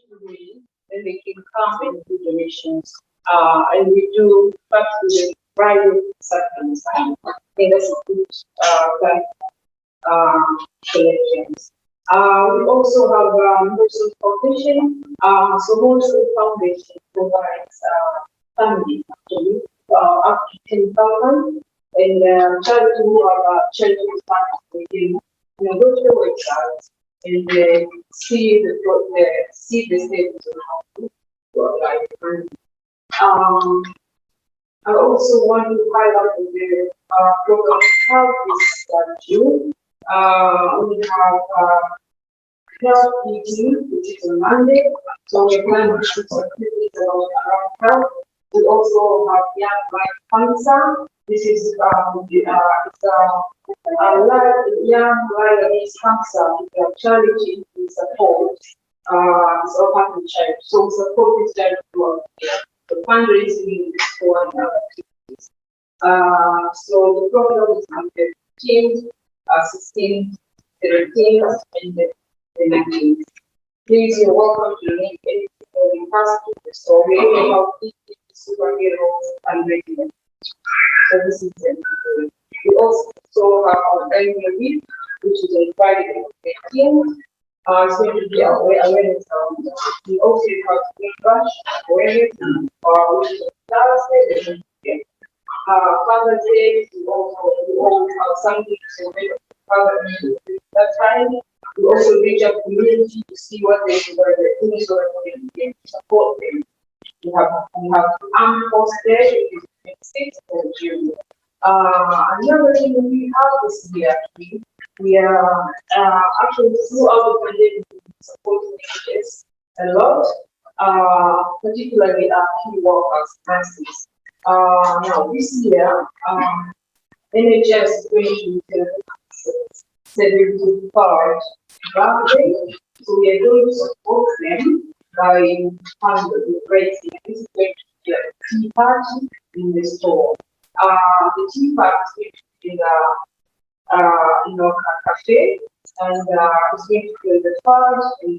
today, then they can come and do donations. And we do particularly private settlements. I think that's a good collections. We also have Mosul Foundation. So Mosul Foundation provides families actually up to 10,000, and charity who have charity funds within, go to the website and see the status of how to apply for it. I also want to highlight the program Help is June. We have health meeting, which is on Monday. So we plan to shoot some activities around health. We also have Young Life Cancer. This is it's Young Life Against Cancer. It's a charity we support. It's all part of the charity. So we support this charity work. The fundraising is for activities. So the program is on 15th, 16th, 17th, and the 19th. Please, you're welcome to donate anything for the past. So we have 50 superheroes and regulars. So this is it. We also have our annual week, which is on Friday the 15th. It's going to be awareness. We also have Big Bash awareness, which is on Thursday. Father's Day, we also have something to make Father's Day that time. We also reach out community to see what they're doing so that we can support them. We have Armed Force Day, which is 26th of June. Another thing we have this year, we are actually throughout the pandemic supporting NHS a lot, particularly our key workers, nurses. Now this year, NHS is going to celebrate birthday, so we are going to support them by funding raising. This is going to be a tea party in the store. The tea party is going to be in our cafe, and it's going to be the first and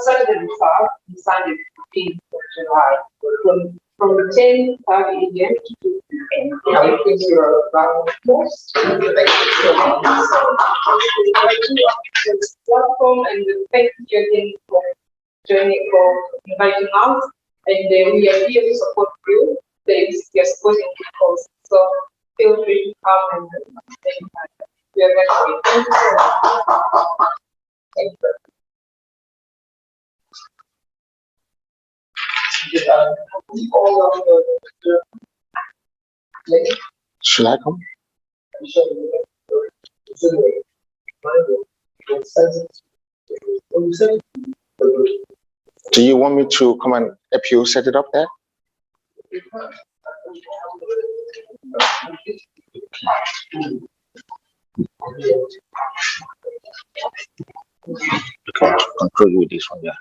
Saturday the 3rd and Sunday the 15th of July, from 10:30 a.m. to 2 p.m. I think you're about most. This platform, and thank you again for joining, for inviting us, and we are here to support you. We are supporting people, so feel free to come and we are very happy. Thank you so much. Thank you. All of the Should I come? Do you want me to come and help you set it up there? Okay, control you with this one, yeah.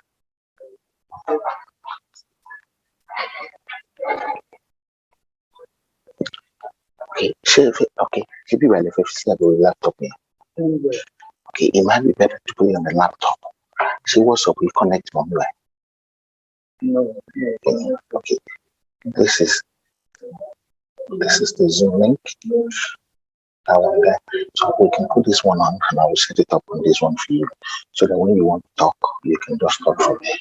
Okay, okay, should be ready for the laptop here. Okay, it might be better to put it on the laptop. See what's up, we connect online. No. Okay, this is the Zoom link. So we can put this one on, and I will set it up on this one for you, so that when you want to talk, you can just talk from there.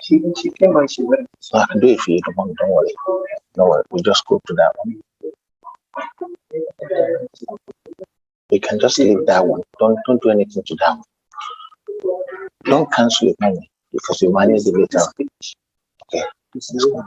She came by, she went. So I can do it for you, don't worry. No worry, we just go to that one. You can just leave that one. Don't do anything to that one. Don't cancel it, money, because you might need it later. Okay, this is good.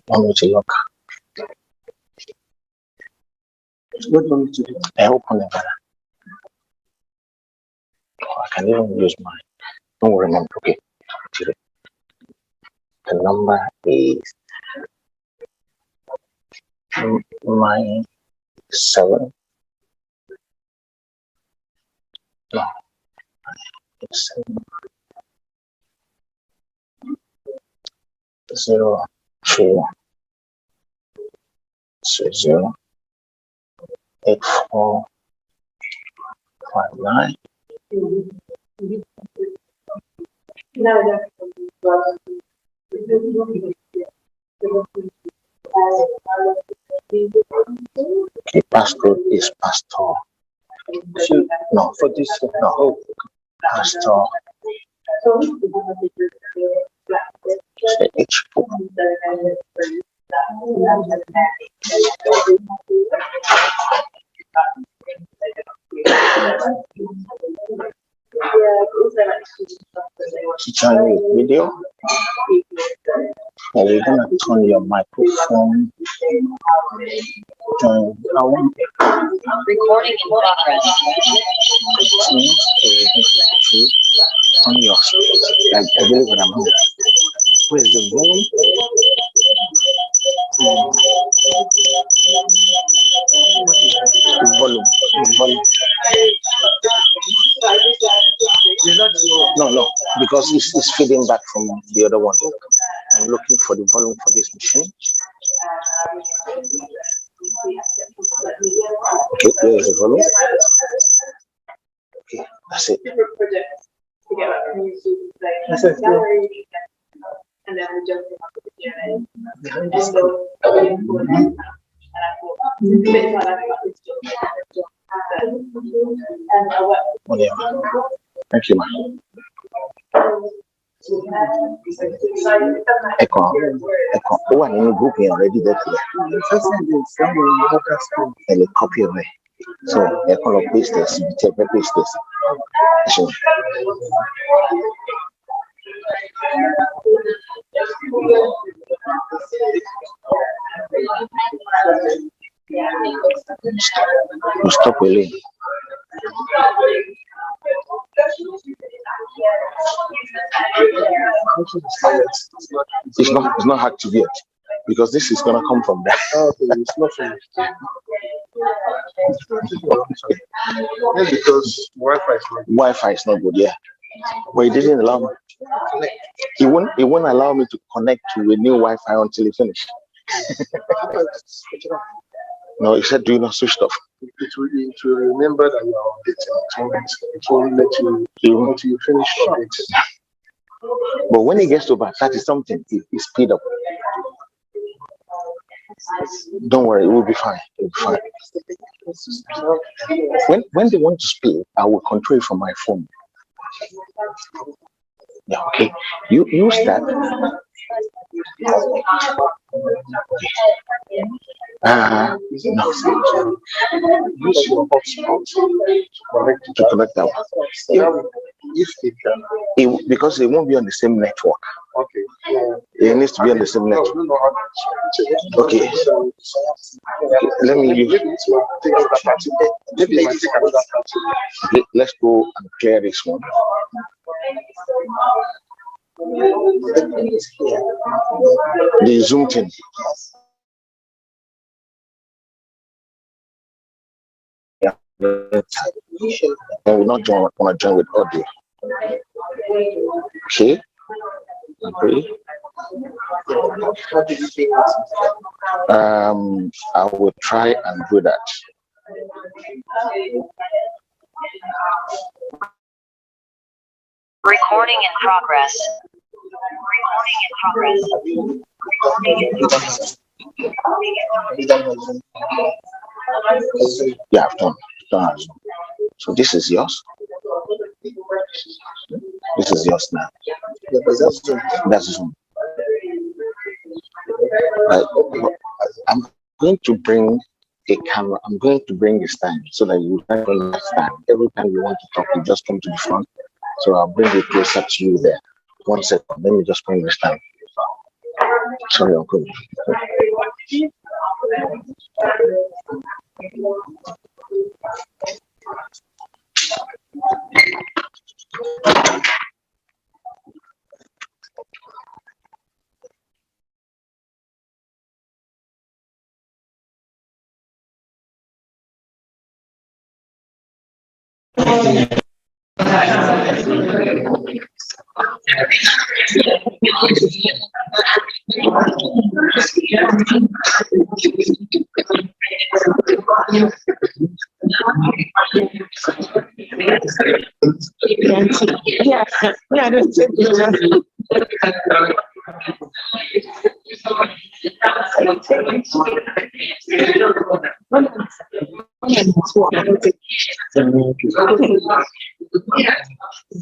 Want me to look? What do you want me to do? I open it. I can even use mine. Don't worry, mom. Okay. The number is 97. No, it's 0 2 0 8 4 5 9. Okay, passcode is pastor. No, for this no. Pastor H4. Join with video. And we're gonna turn your microphone. Join Recording in progress. on your I believe what I'm doing. Where's the volume? Volume. No, because it's feeding back from the other one. I'm looking for the volume for this machine. Okay, there is the volume. Okay, that's it. And then we jump into the Q&A. Thank you, ma'am. Echo. Who are in the group here already? That and a copy of it. So, Echo of paste this, paste this. Sure. Stop really. It's not hard to get because this is gonna come from there. It's not finished. Yes, because Wi-Fi is not good, yeah. But it didn't allow me. It won't allow me to connect to a new Wi-Fi until it finished. No, it said do not switch off. It will remember that you are updating. It will let you until you finish updating. But when it gets to about 30 something, it speed up. Don't worry, it will be fine. It will be fine. When they want to speed, I will control it from my phone. Yeah, okay. You start. No. Use your hotspot to connect that one. Because it won't be on the same network. Okay. It needs to be on the same network. Okay. Let me use. Let's go and clear this one. The Zoom thing. Yeah. I will not want to join with audio. Okay. Agree. I will try and do that. Recording in progress. Yeah, I've done. So this is yours. This is yours now. That's Zoom. I'm going to bring a camera. I'm going to bring a stand so that you can understand. Every time you want to talk, you just come to the front. So I'll bring it closer to you there. 1 second. Let me just bring the stand. Sorry, Uncle.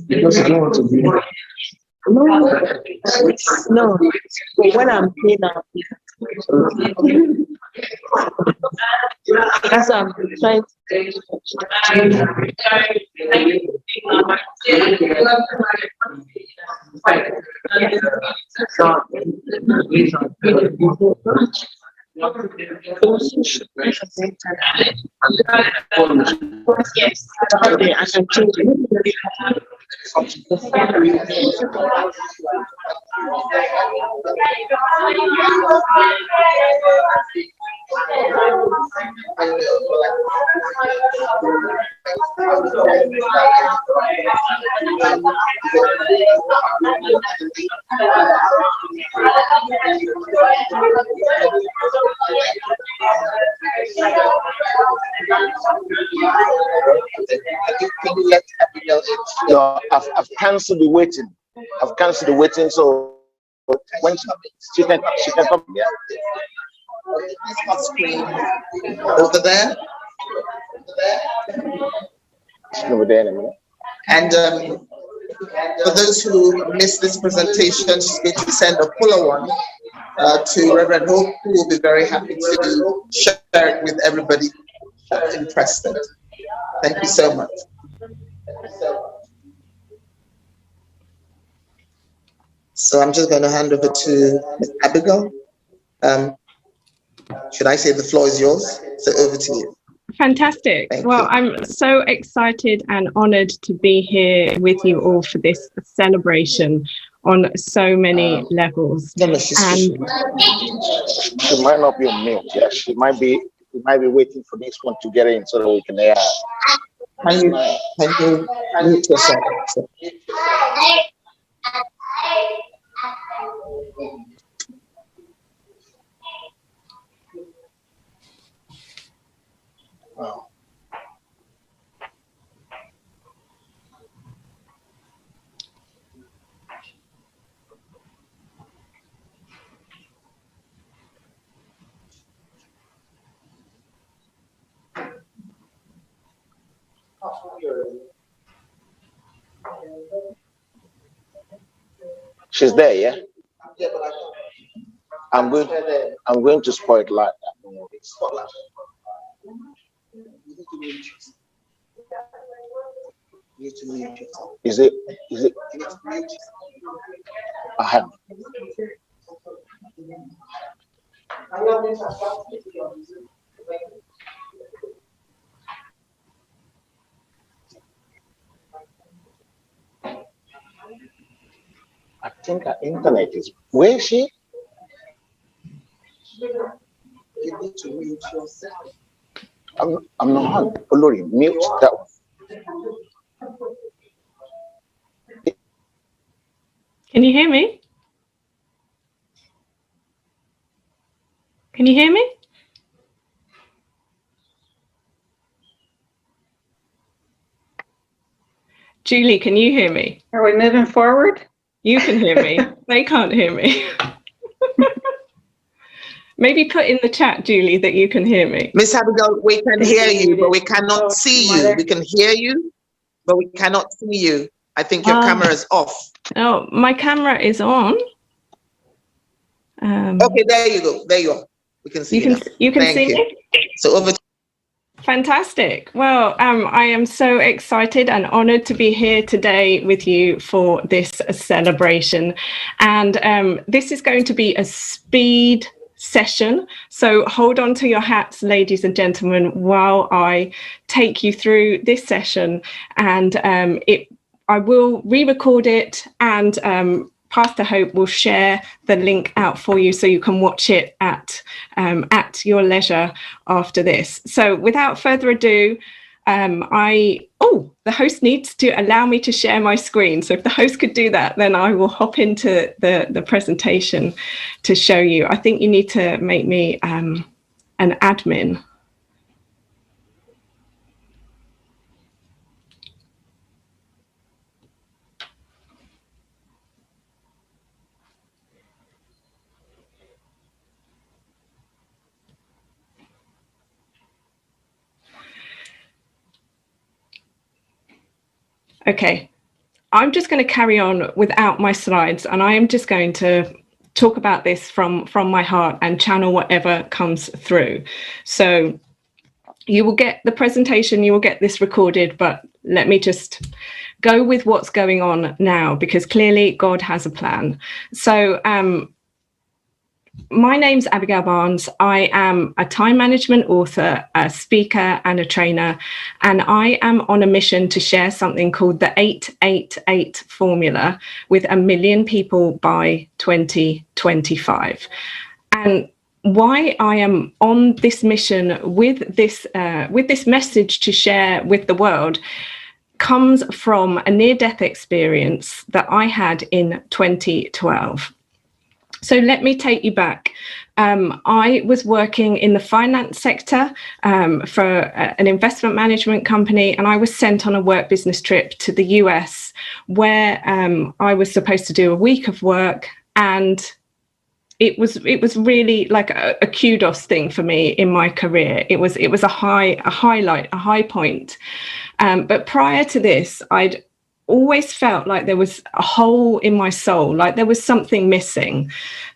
Because you don't want to be. No, when I'm clean up, that's what I'm trying Can you let Abigail in? No, I've cancelled the waiting. I've cancelled the waiting, so when she can come. Yeah. Over there. She's over there in a minute. And for those who missed this presentation, she's going to send a fuller one to Reverend Hope, who will be very happy to share it with everybody interested. Thank you so much. So I'm just going to hand over to Ms. Abigail. Should I say the floor is yours? So over to you. Fantastic. Well, I'm so excited and honored to be here with you all for this celebration on so many levels. And she might not be on mute. Yeah, she might be waiting for this one to get in so that we can hear. Can you mute yourself? Wow. She's there, yeah? I'm going to spoil it like that. Is it? I have. I think our internet is. Where is she? You need to mute yourself. I'm not on. Olori, mute that one. Can you hear me? Can you hear me? Julie, can you hear me? Are we moving forward? You can hear me. They can't hear me. Maybe put in the chat, Julie, that you can hear me. Miss Abigail, we can hear you, but we cannot see you. We can hear you, but we cannot see you. I think your camera is off. Oh, my camera is on. Okay, there you go. There you are. We can see you. You can see me? So over to Fantastic. Well, I am so excited and honored to be here today with you for this celebration. And this is going to be a speed session. So hold on to your hats, ladies and gentlemen, while I take you through this session. And I will re-record it, and Pastor Hope will share the link out for you so you can watch it at your leisure after this. So without further ado, the host needs to allow me to share my screen. So if the host could do that, then I will hop into the presentation to show you. I think you need to make me an admin. Okay, I'm just going to carry on without my slides, and I am just going to talk about this from my heart and channel whatever comes through. So you will get the presentation, you will get this recorded, but let me just go with what's going on now, because clearly God has a plan. So my name's Abigail Barnes. I am a time management author, a speaker and a trainer, and I am on a mission to share something called the 888 formula with 1 million people by 2025. And why I am on this mission with this message to share with the world comes from a near-death experience that I had in 2012. So let me take you back. I was working in the finance sector for an investment management company, and I was sent on a work business trip to the US, where I was supposed to do a week of work, and it was really like a kudos thing for me in my career. It was a highlight, a high point. But prior to this, I'd always felt like there was a hole in my soul, like there was something missing,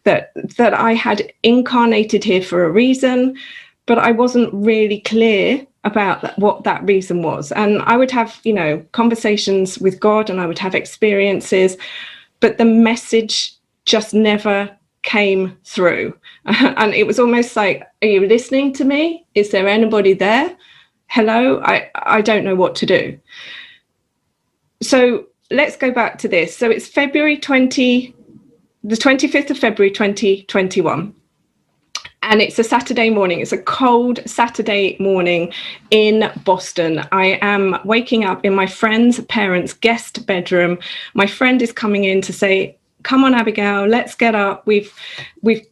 that I had incarnated here for a reason, but I wasn't really clear about what that reason was. And I would have, conversations with God, and I would have experiences, but the message just never came through. And it was almost like, are you listening to me? Is there anybody there? Hello? I don't know what to do. So let's go back to this. So it's the 25th of February, 2021. And it's a Saturday morning. It's a cold Saturday morning in Boston. I am waking up in my friend's parents' guest bedroom. My friend is coming in to say, come on, Abigail, let's get up. We've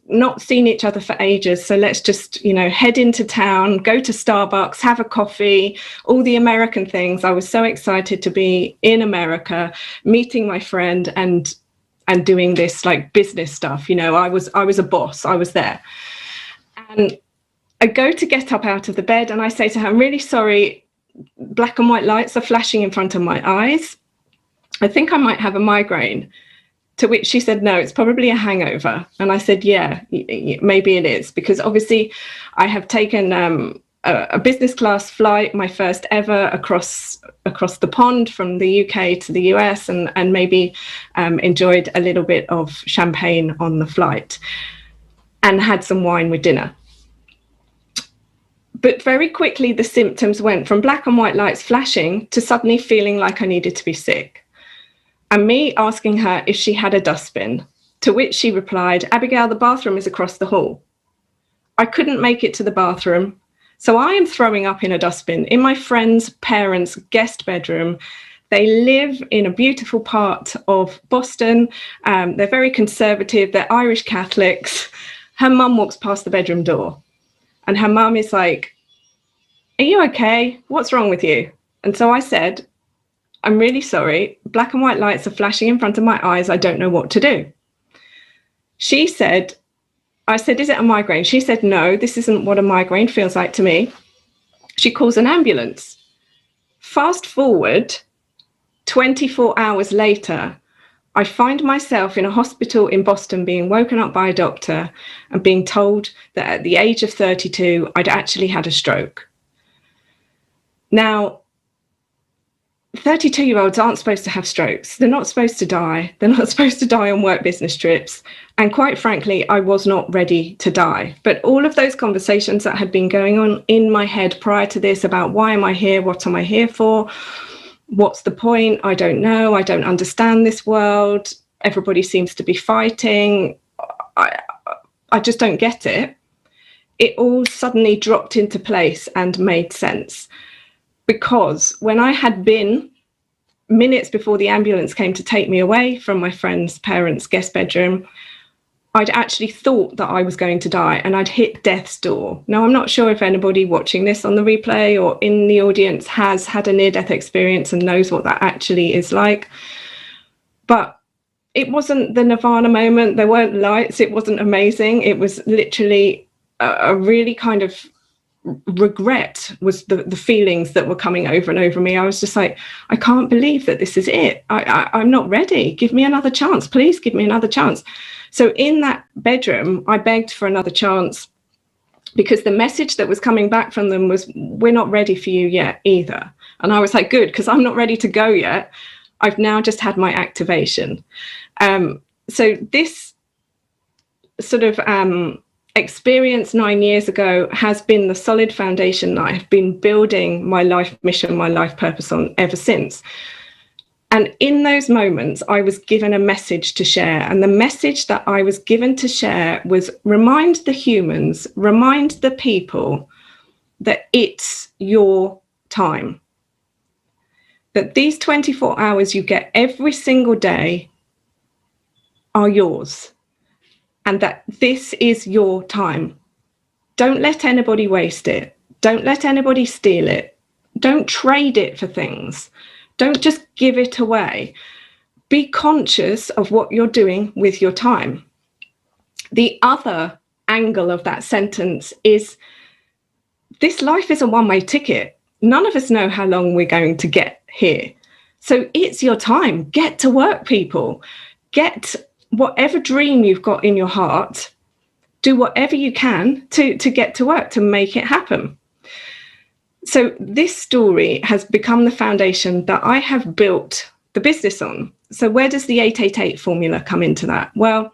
not seen each other for ages. So let's just, head into town, go to Starbucks, have a coffee, all the American things. I was so excited to be in America, meeting my friend and doing this like business stuff. I was a boss. I was there. And I go to get up out of the bed, and I say to her, I'm really sorry. Black and white lights are flashing in front of my eyes. I think I might have a migraine. To which she said, no, it's probably a hangover. And I said, yeah, maybe it is, because obviously I have taken a business class flight, my first ever, across the pond from the UK to the US, and maybe enjoyed a little bit of champagne on the flight and had some wine with dinner. But very quickly, the symptoms went from black and white lights flashing to suddenly feeling like I needed to be sick. And me asking her if she had a dustbin, to which she replied, Abigail, the bathroom is across the hall. I couldn't make it to the bathroom, so I am throwing up in a dustbin in my friend's parents' guest bedroom. They live in a beautiful part of Boston. They're very conservative. They're Irish Catholics. Her mum walks past the bedroom door, and her mum is like, are you okay? What's wrong with you? And so I said, I'm really sorry. Black and white lights are flashing in front of my eyes. I don't know what to do. She said, I said, is it a migraine? She said, no, this isn't what a migraine feels like to me. She calls an ambulance. Fast forward 24 hours later, I find myself in a hospital in Boston being woken up by a doctor and being told that at the age of 32, I'd actually had a stroke. Now, 32-year-olds aren't supposed to have strokes. They're not supposed to die. They're not supposed to die on work business trips. And quite frankly, I was not ready to die. But all of those conversations that had been going on in my head prior to this about why am I here? What am I here for? What's the point? I don't know. I don't understand this world. Everybody seems to be fighting. I just don't get it. It all suddenly dropped into place and made sense. because when I had been minutes before the ambulance came to take me away from my friend's parents' guest bedroom, I'd actually thought that I was going to die and I'd hit death's door. Now, I'm not sure if anybody watching this on the replay or in the audience has had a near-death experience and knows what that actually is like. But it wasn't the Nirvana moment. There weren't lights. It wasn't amazing. It was literally a really kind of regret was the feelings that were coming over and over me. I was just like, I can't believe that this is it. I'm not ready. Give me another chance. Please give me another chance. So in that bedroom, I begged for another chance because the message that was coming back from them was, we're not ready for you yet either. And I was like, good, because I'm not ready to go yet. I've now just had my activation. So this sort of experience 9 years ago has been the solid foundation that I've been building my life mission, my life purpose on ever since. And in those moments, I was given a message to share. And the message that I was given to share was remind the humans, remind the people that it's your time. That these 24 hours you get every single day are yours. And that this is your time. Don't let anybody waste it. Don't let anybody steal it. Don't trade it for things. Don't just give it away. Be conscious of what you're doing with your time. The other angle of that sentence is this life is a one-way ticket. None of us know how long we're going to get here. So it's your time. Get to work, people. Get whatever dream you've got in your heart. Do whatever you can to get to work, to make it happen. So this story has become the foundation that I have built the business on. So where does the 888 formula come into that? Well,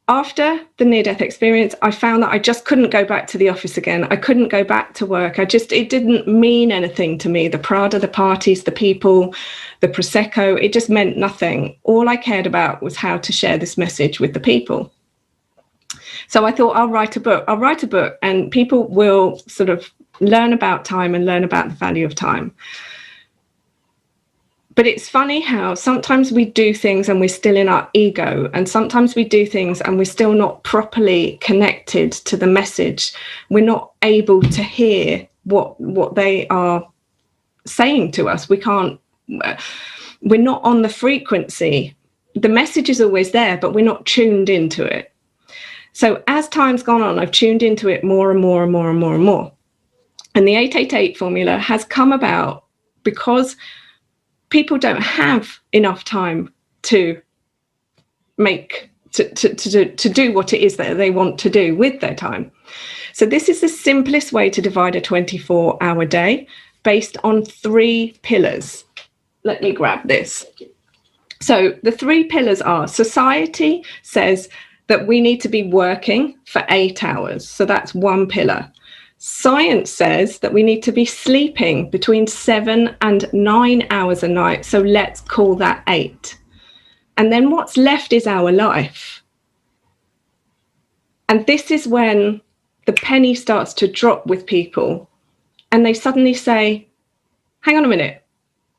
after the near-death experience, I found that I just couldn't go back to the office again. I couldn't go back to work. It didn't mean anything to me. The Prada, the parties, the people, the Prosecco, it just meant nothing. All I cared about was how to share this message with the people. So I thought, I'll write a book and people will sort of learn about time and learn about the value of time. But it's funny how sometimes we do things and we're still in our ego, and sometimes we do things and we're still not properly connected to the message. We're not able to hear what they are saying to us. We're not on the frequency. The message is always there, but we're not tuned into it. So as time's gone on, I've tuned into it more and more and more and more and more. And the 888 formula has come about because people don't have enough time to do what it is that they want to do with their time. So this is the simplest way to divide a 24-hour day based on 3 pillars. Let me grab this. So the 3 pillars are: society says that we need to be working for 8 hours. So that's one pillar. Science says that we need to be sleeping between 7 and 9 hours a night. So let's call that 8. And then what's left is our life. And this is when the penny starts to drop with people. And they suddenly say, hang on a minute,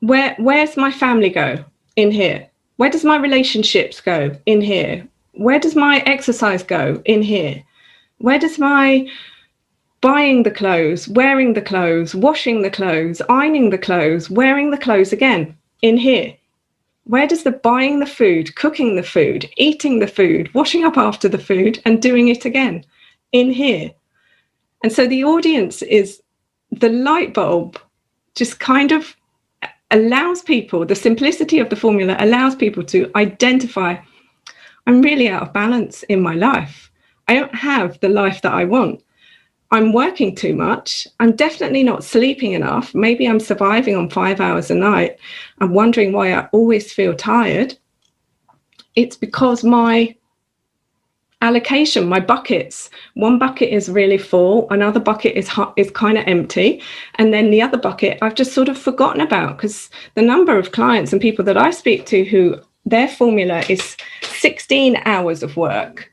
where's my family go? In here. Where does my relationships go? In here. Where does my exercise go? In here. Where does my buying the clothes, wearing the clothes, washing the clothes, ironing the clothes, wearing the clothes again? In here. Where does the buying the food, cooking the food, eating the food, washing up after the food and doing it again? In here. And so the audience is the light bulb, just kind of allows people, the simplicity of the formula allows people to identify, I'm really out of balance in my life. I don't have the life that I want. I'm working too much. I'm definitely not sleeping enough. Maybe I'm surviving on 5 hours a night. I'm wondering why I always feel tired. It's because my allocation, my buckets, one bucket is really full, another bucket is kind of empty, and then the other bucket I've just sort of forgotten about, because the number of clients and people that I speak to who their formula is 16 hours of work.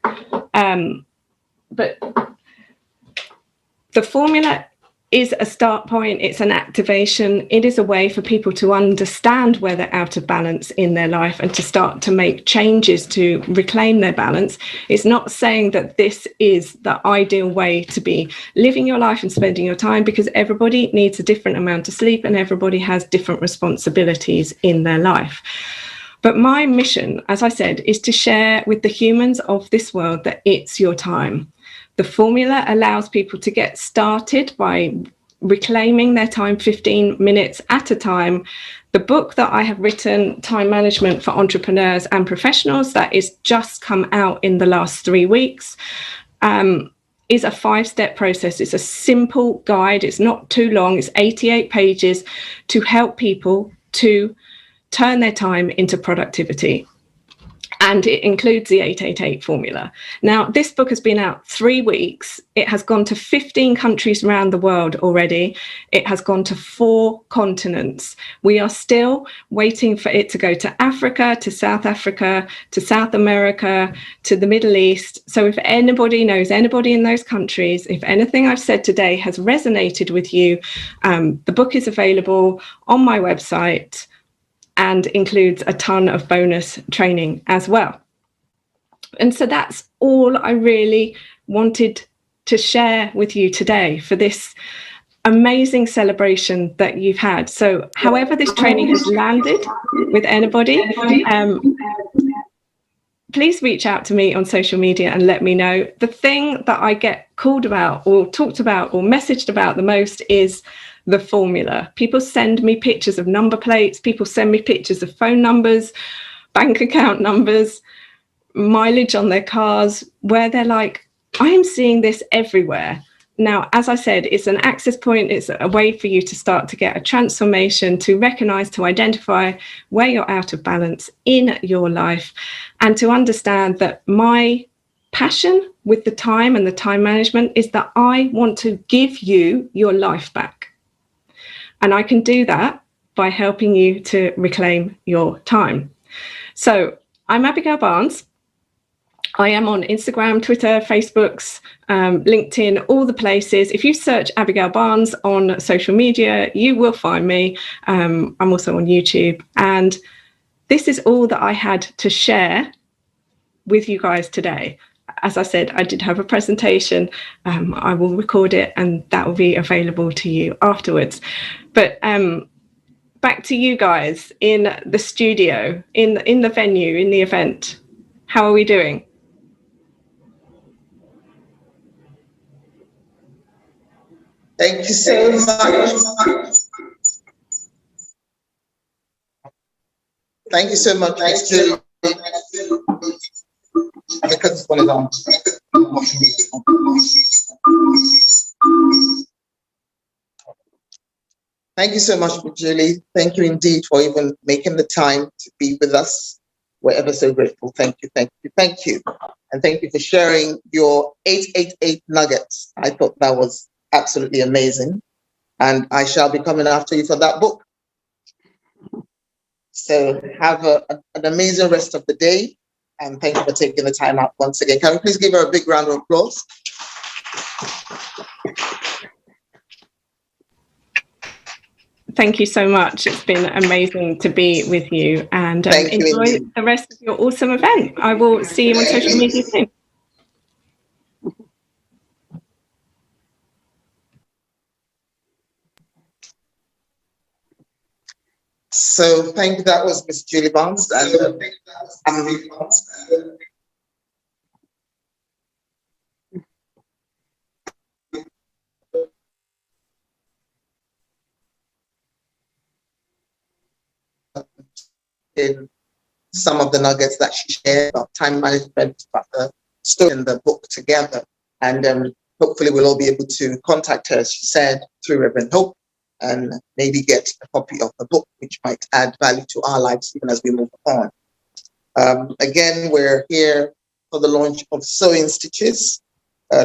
But the formula is a start point. It's an activation. It is a way for people to understand where they're out of balance in their life and to start to make changes to reclaim their balance. It's not saying that this is the ideal way to be living your life and spending your time, because everybody needs a different amount of sleep and everybody has different responsibilities in their life. But my mission, as I said, is to share with the humans of this world that it's your time. The formula allows people to get started by reclaiming their time 15 minutes at a time. The book that I have written, Time Management for Entrepreneurs and Professionals, that is just come out in the last 3 weeks, is a 5-step process. It's a simple guide. It's not too long. It's 88 pages to help people to turn their time into productivity. And it includes the 888 formula. Now, this book has been out 3 weeks. It has gone to 15 countries around the world already. It has gone to 4 continents. We are still waiting for it to go to Africa, to South Africa, to South America, to the Middle East. So if anybody knows anybody in those countries, if anything I've said today has resonated with you, the book is available on my website and includes a ton of bonus training as well. And so that's all I really wanted to share with you today for this amazing celebration that you've had. So however this training has landed with anybody, please reach out to me on social media and let me know. The thing that I get called about or talked about or messaged about the most is the formula. People send me pictures of number plates. People send me pictures of phone numbers, bank account numbers, mileage on their cars, where they're like, I am seeing this everywhere. Now, as I said, it's an access point. It's a way for you to start to get a transformation, to recognize, to identify where you're out of balance in your life, and to understand that my passion with the time and the time management is that I want to give you your life back. And I can do that by helping you to reclaim your time. So I'm Abigail Barnes. I am on Instagram, Twitter, Facebooks, LinkedIn, all the places. If you search Abigail Barnes on social media, you will find me. I'm also on YouTube. And this is all that I had to share with you guys today. As I said, I did have a presentation. I will record it and that will be available to you afterwards. But back to you guys in the studio, in the venue, in the event. How are we doing? Thank you so much. Thank you so much, Ms. Julie. Because this one is on. Thank you so much, Julie. Thank you indeed for even making the time to be with us. We're ever so grateful. Thank you, thank you, thank you. And thank you for sharing your 888 nuggets. I thought that was absolutely amazing. And I shall be coming after you for that book. So have an amazing rest of the day. And thank you for taking the time out once again. Can we please give her a big round of applause? Thank you so much. It's been amazing to be with you, and enjoy the rest of your awesome event. I will see you on social media soon. So thank you. That was Miss Julie Barnes. And in some of the nuggets that she shared about time management, about the story in the book together. And hopefully we'll all be able to contact her, as she said, through Reverend Hope, and maybe get a copy of the book, which might add value to our lives even as we move on. Again, we're here for the launch of Sowing Stitches.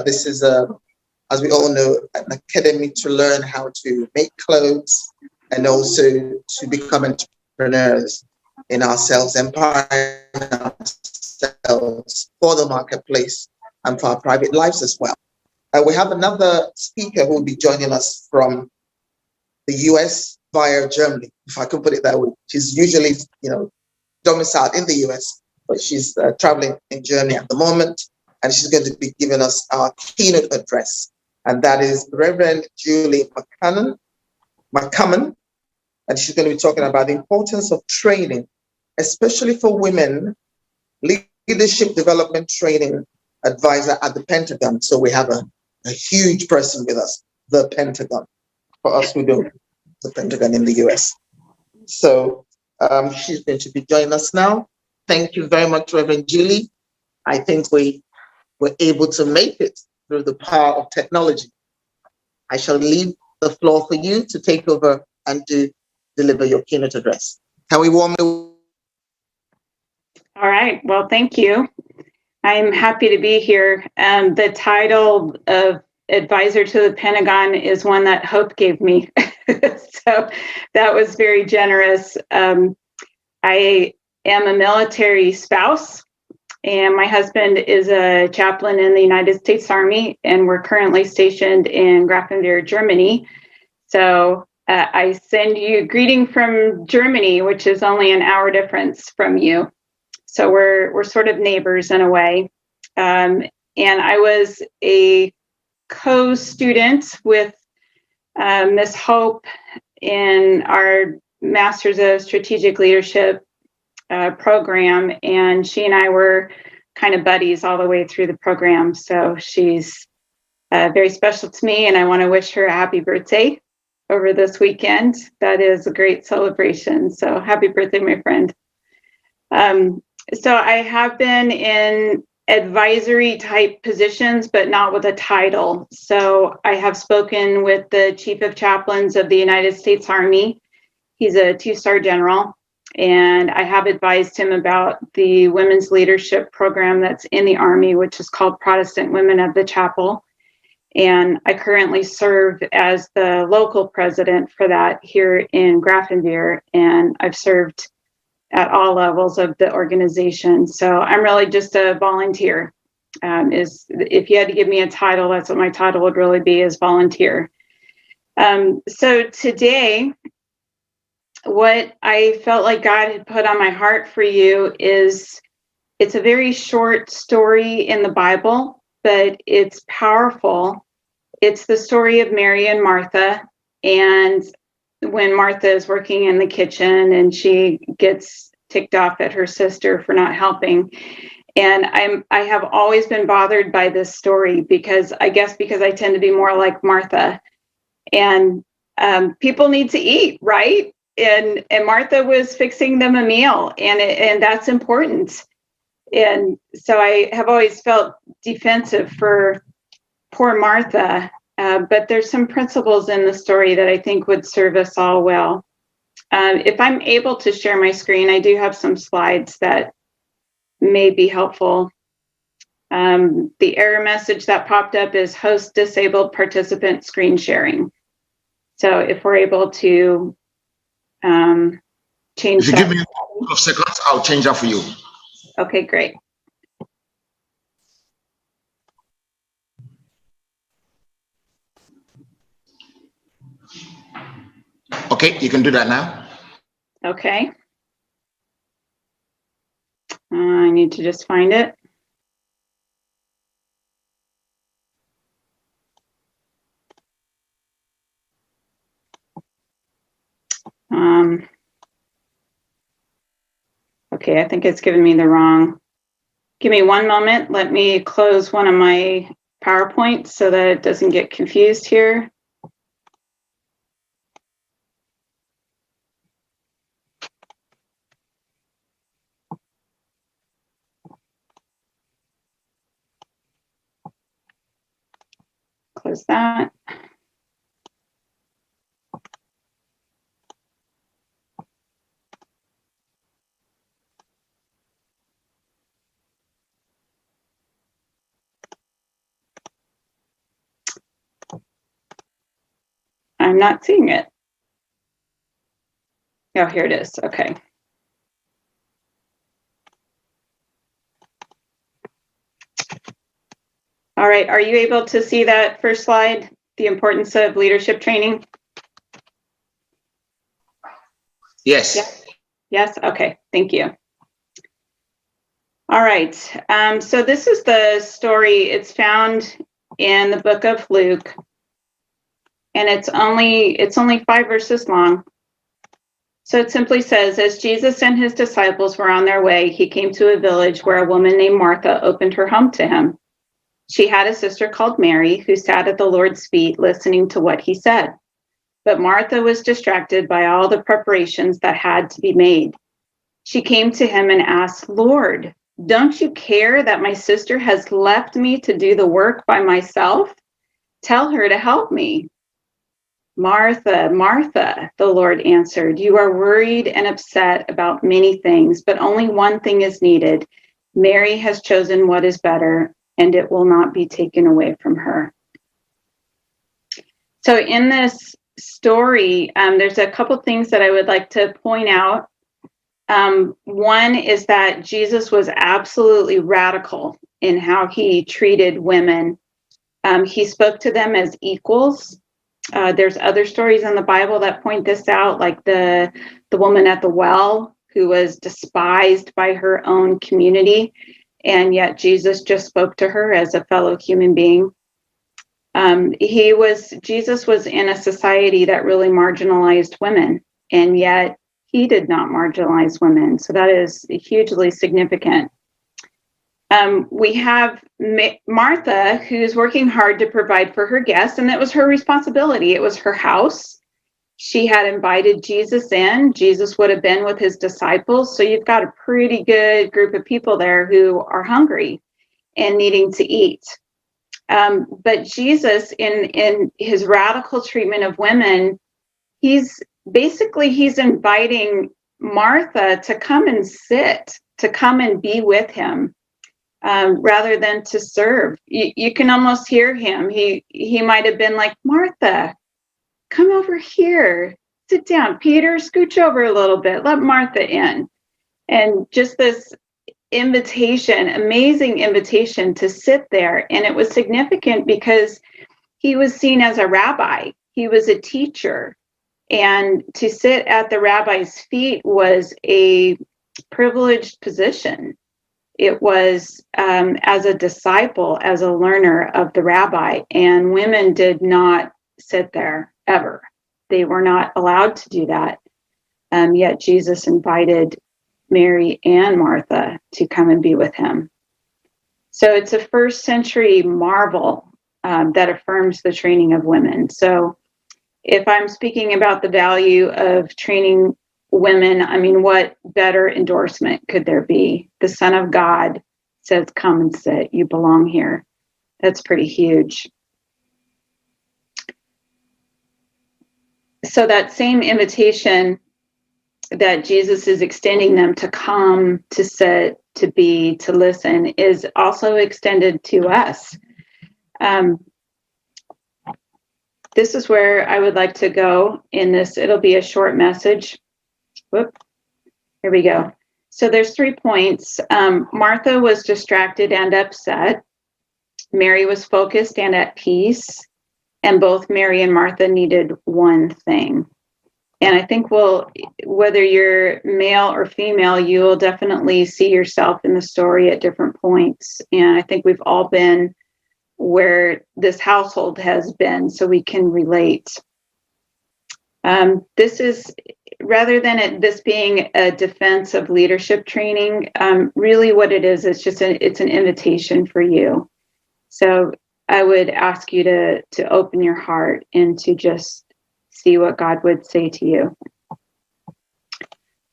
This is, as we all know, an academy to learn how to make clothes and also to become entrepreneurs in ourselves, empowering ourselves for the marketplace and for our private lives as well. We have another speaker who will be joining us from the US via Germany, if I could put it that way. She's usually, domiciled in the US, but she's traveling in Germany at the moment, and she's going to be giving us our keynote address. And that is Reverend Julie McCummon, and she's going to be talking about the importance of training, especially for women, leadership development training advisor at the Pentagon. So we have a huge person with us, the Pentagon, for us who don't the Pentagon in the US. So she's going to be joining us now. Thank you very much, Reverend Julie. I think we were able to make it through the power of technology. I shall leave the floor for you to take over and to deliver your keynote address. Can we warmly? All right, well, thank you. I'm happy to be here. The title of Advisor to the Pentagon is one that Hope gave me. So that was very generous. I am a military spouse, and my husband is a chaplain in the United States Army, and we're currently stationed in Grafenwehr, Germany. So I send you a greeting from Germany, which is only an hour difference from you. So we're sort of neighbors in a way. And I was a co-student with Miss Hope in our Masters of Strategic Leadership program, and she and I were kind of buddies all the way through the program. So she's very special to me, and I want to wish her a happy birthday over this weekend. That is a great celebration. So happy birthday, my friend. So I have been in advisory type positions, but not with a title. So I have spoken with the Chief of Chaplains of the United States Army. He's a 2-star general, and I have advised him about the women's leadership program that's in the Army, which is called Protestant Women of the Chapel. And I currently serve as the local president for that here in Grafenwehr, and I've served at all levels of the organization. So I'm really just a volunteer. If you had to give me a title, that's what my title would really be, is volunteer. So today, what I felt like God had put on my heart for you is, it's a very short story in the Bible, but it's powerful. It's the story of Mary and Martha, and when Martha is working in the kitchen and she gets ticked off at her sister for not helping. And I have always been bothered by this story because I tend to be more like Martha, and people need to eat, right? And Martha was fixing them a meal, and that's important. And so I have always felt defensive for poor Martha, but there's some principles in the story that I think would serve us all well. If I'm able to share my screen, I do have some slides that may be helpful. The error message that popped up is host disabled participant screen sharing. So if we're able to change that. If you give me a couple of seconds, I'll change that for you. Okay, great. Okay, you can do that now. Okay. I need to just find it. Okay, I think it's giving me the wrong. Give me one moment. Let me close one of my PowerPoints so that it doesn't get confused here. Close that. I'm not seeing it. Oh, here it is. Okay. All right, are you able to see that first slide, the importance of leadership training? Yes. Yes, okay, thank you. All right, so this is the story. It's found in the book of Luke, and it's only 5 verses long. So it simply says, as Jesus and his disciples were on their way, he came to a village where a woman named Martha opened her home to him. She had a sister called Mary who sat at the Lord's feet listening to what he said. But Martha was distracted by all the preparations that had to be made. She came to him and asked, Lord, don't you care that my sister has left me to do the work by myself? Tell her to help me. Martha, Martha, the Lord answered, you are worried and upset about many things, but only one thing is needed. Mary has chosen what is better, and it will not be taken away from her. So in this story, there's a couple things that I would like to point out. One is that Jesus was absolutely radical in how he treated women. He spoke to them as equals. There's other stories in the Bible that point this out, like the woman at the well who was despised by her own community, and yet Jesus just spoke to her as a fellow human being. Jesus was in a society that really marginalized women, and yet he did not marginalize women. So that is hugely significant. We have Martha, who's working hard to provide for her guests, and that was her responsibility. It was her house. She had invited Jesus in. Jesus would have been with his disciples. So you've got a pretty good group of people there who are hungry and needing to eat. But Jesus, in his radical treatment of women, he's inviting Martha to come and sit, to come and be with him, rather than to serve. You can almost hear him. He might have been like, Martha, come over here, sit down. Peter, scooch over a little bit, let Martha in. And just this invitation, amazing invitation to sit there. And it was significant because he was seen as a rabbi. He was a teacher. And to sit at the rabbi's feet was a privileged position. It was as a disciple, as a learner of the rabbi, and women did not sit there ever. They were not allowed to do that. Yet Jesus invited Mary and Martha to come and be with him. So it's a first century marvel that affirms the training of women. So if I'm speaking about the value of training women, I mean, what better endorsement could there be? The Son of God says, come and sit, you belong here. That's pretty huge. So that same invitation that Jesus is extending them to come, to sit, to be, to listen is also extended to us. This is where I would like to go in this. It'll be a short message. Whoop. Here we go. So there's 3 points. Martha was distracted and upset. Mary was focused and at peace. And both Mary and Martha needed one thing. And I think whether you're male or female, you will definitely see yourself in the story at different points. And I think we've all been where this household has been, so we can relate. This is, rather than this being a defense of leadership training, really what it is, it's an invitation for you. So I would ask you to open your heart and to just see what God would say to you.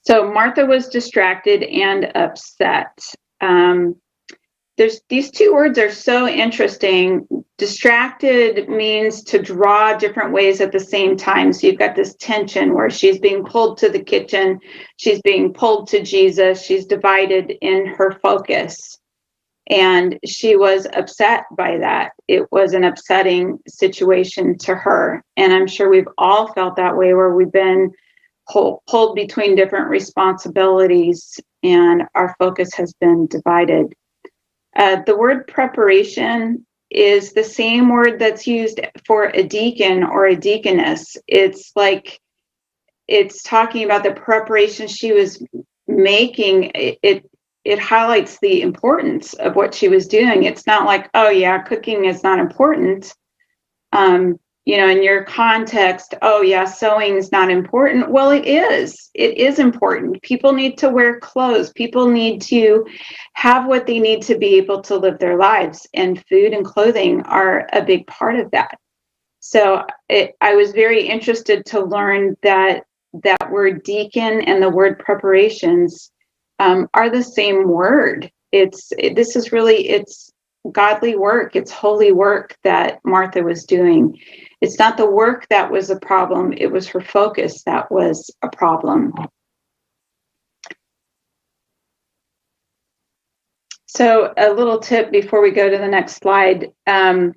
So Martha was distracted and upset. These 2 words are so interesting. Distracted means to draw different ways at the same time. So you've got this tension where she's being pulled to the kitchen, she's being pulled to Jesus, she's divided in her focus. And she was upset by that. It was an upsetting situation to her. And I'm sure we've all felt that way, where we've been pulled between different responsibilities and our focus has been divided. The word preparation is the same word that's used for a deacon or a deaconess. It's like, it's talking about the preparation she was making. It highlights the importance of what she was doing. It's not like, oh yeah, cooking is not important. You know, in your context, oh yeah, sewing is not important. Well, it is. It is important. People need to wear clothes. People need to have what they need to be able to live their lives, and food and clothing are a big part of that. So I was very interested to learn that that word deacon and the word preparations are the same word. It's godly work. It's holy work that Martha was doing. It's not the work that was a problem. It was her focus that was a problem. So a little tip before we go to the next slide. I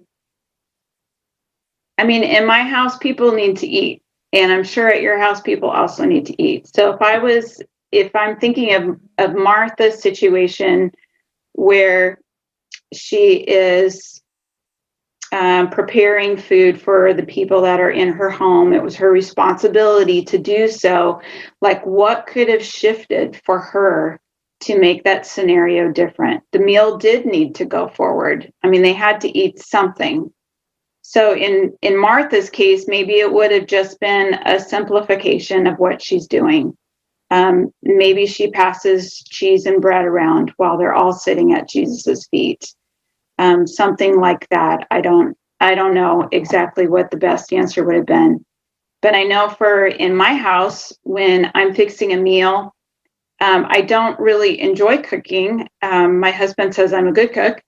mean, in my house, people need to eat. And I'm sure at your house, people also need to eat. So if I'm thinking of Martha's situation where she is preparing food for the people that are in her home, it was her responsibility to do so. Like, what could have shifted for her to make that scenario different? The meal did need to go forward. I mean, they had to eat something. So in Martha's case, maybe it would have just been a simplification of what she's doing. Maybe she passes cheese and bread around while they're all sitting at Jesus's feet. Something like that. I don't know exactly what the best answer would have been, but I know in my house, when I'm fixing a meal, I don't really enjoy cooking. My husband says I'm a good cook,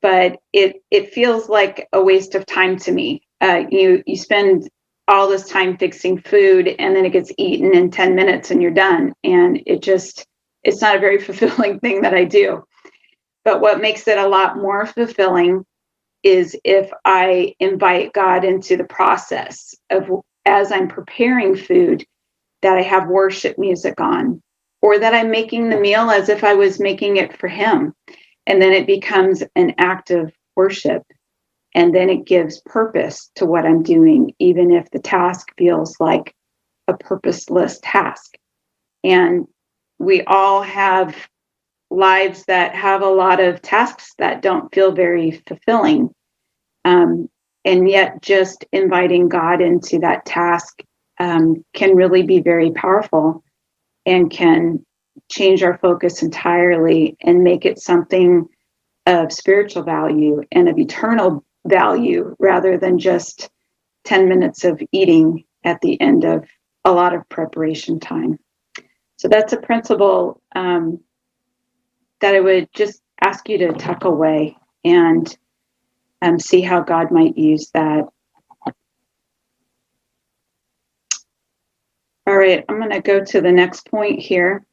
but it feels like a waste of time to me. You spend all this time fixing food, and then it gets eaten in 10 minutes and you're done. And it's not a very fulfilling thing that I do. But what makes it a lot more fulfilling is if I invite God into the process of, as I'm preparing food, that I have worship music on, or that I'm making the meal as if I was making it for Him. And then it becomes an act of worship. And then it gives purpose to what I'm doing, even if the task feels like a purposeless task. And we all have lives that have a lot of tasks that don't feel very fulfilling. And yet just inviting God into that task can really be very powerful and can change our focus entirely and make it something of spiritual value and of eternal value, rather than just 10 minutes of eating at the end of a lot of preparation time. So that's a principle that I would just ask you to tuck away and see how God might use that. All right, I'm going to go to the next point here.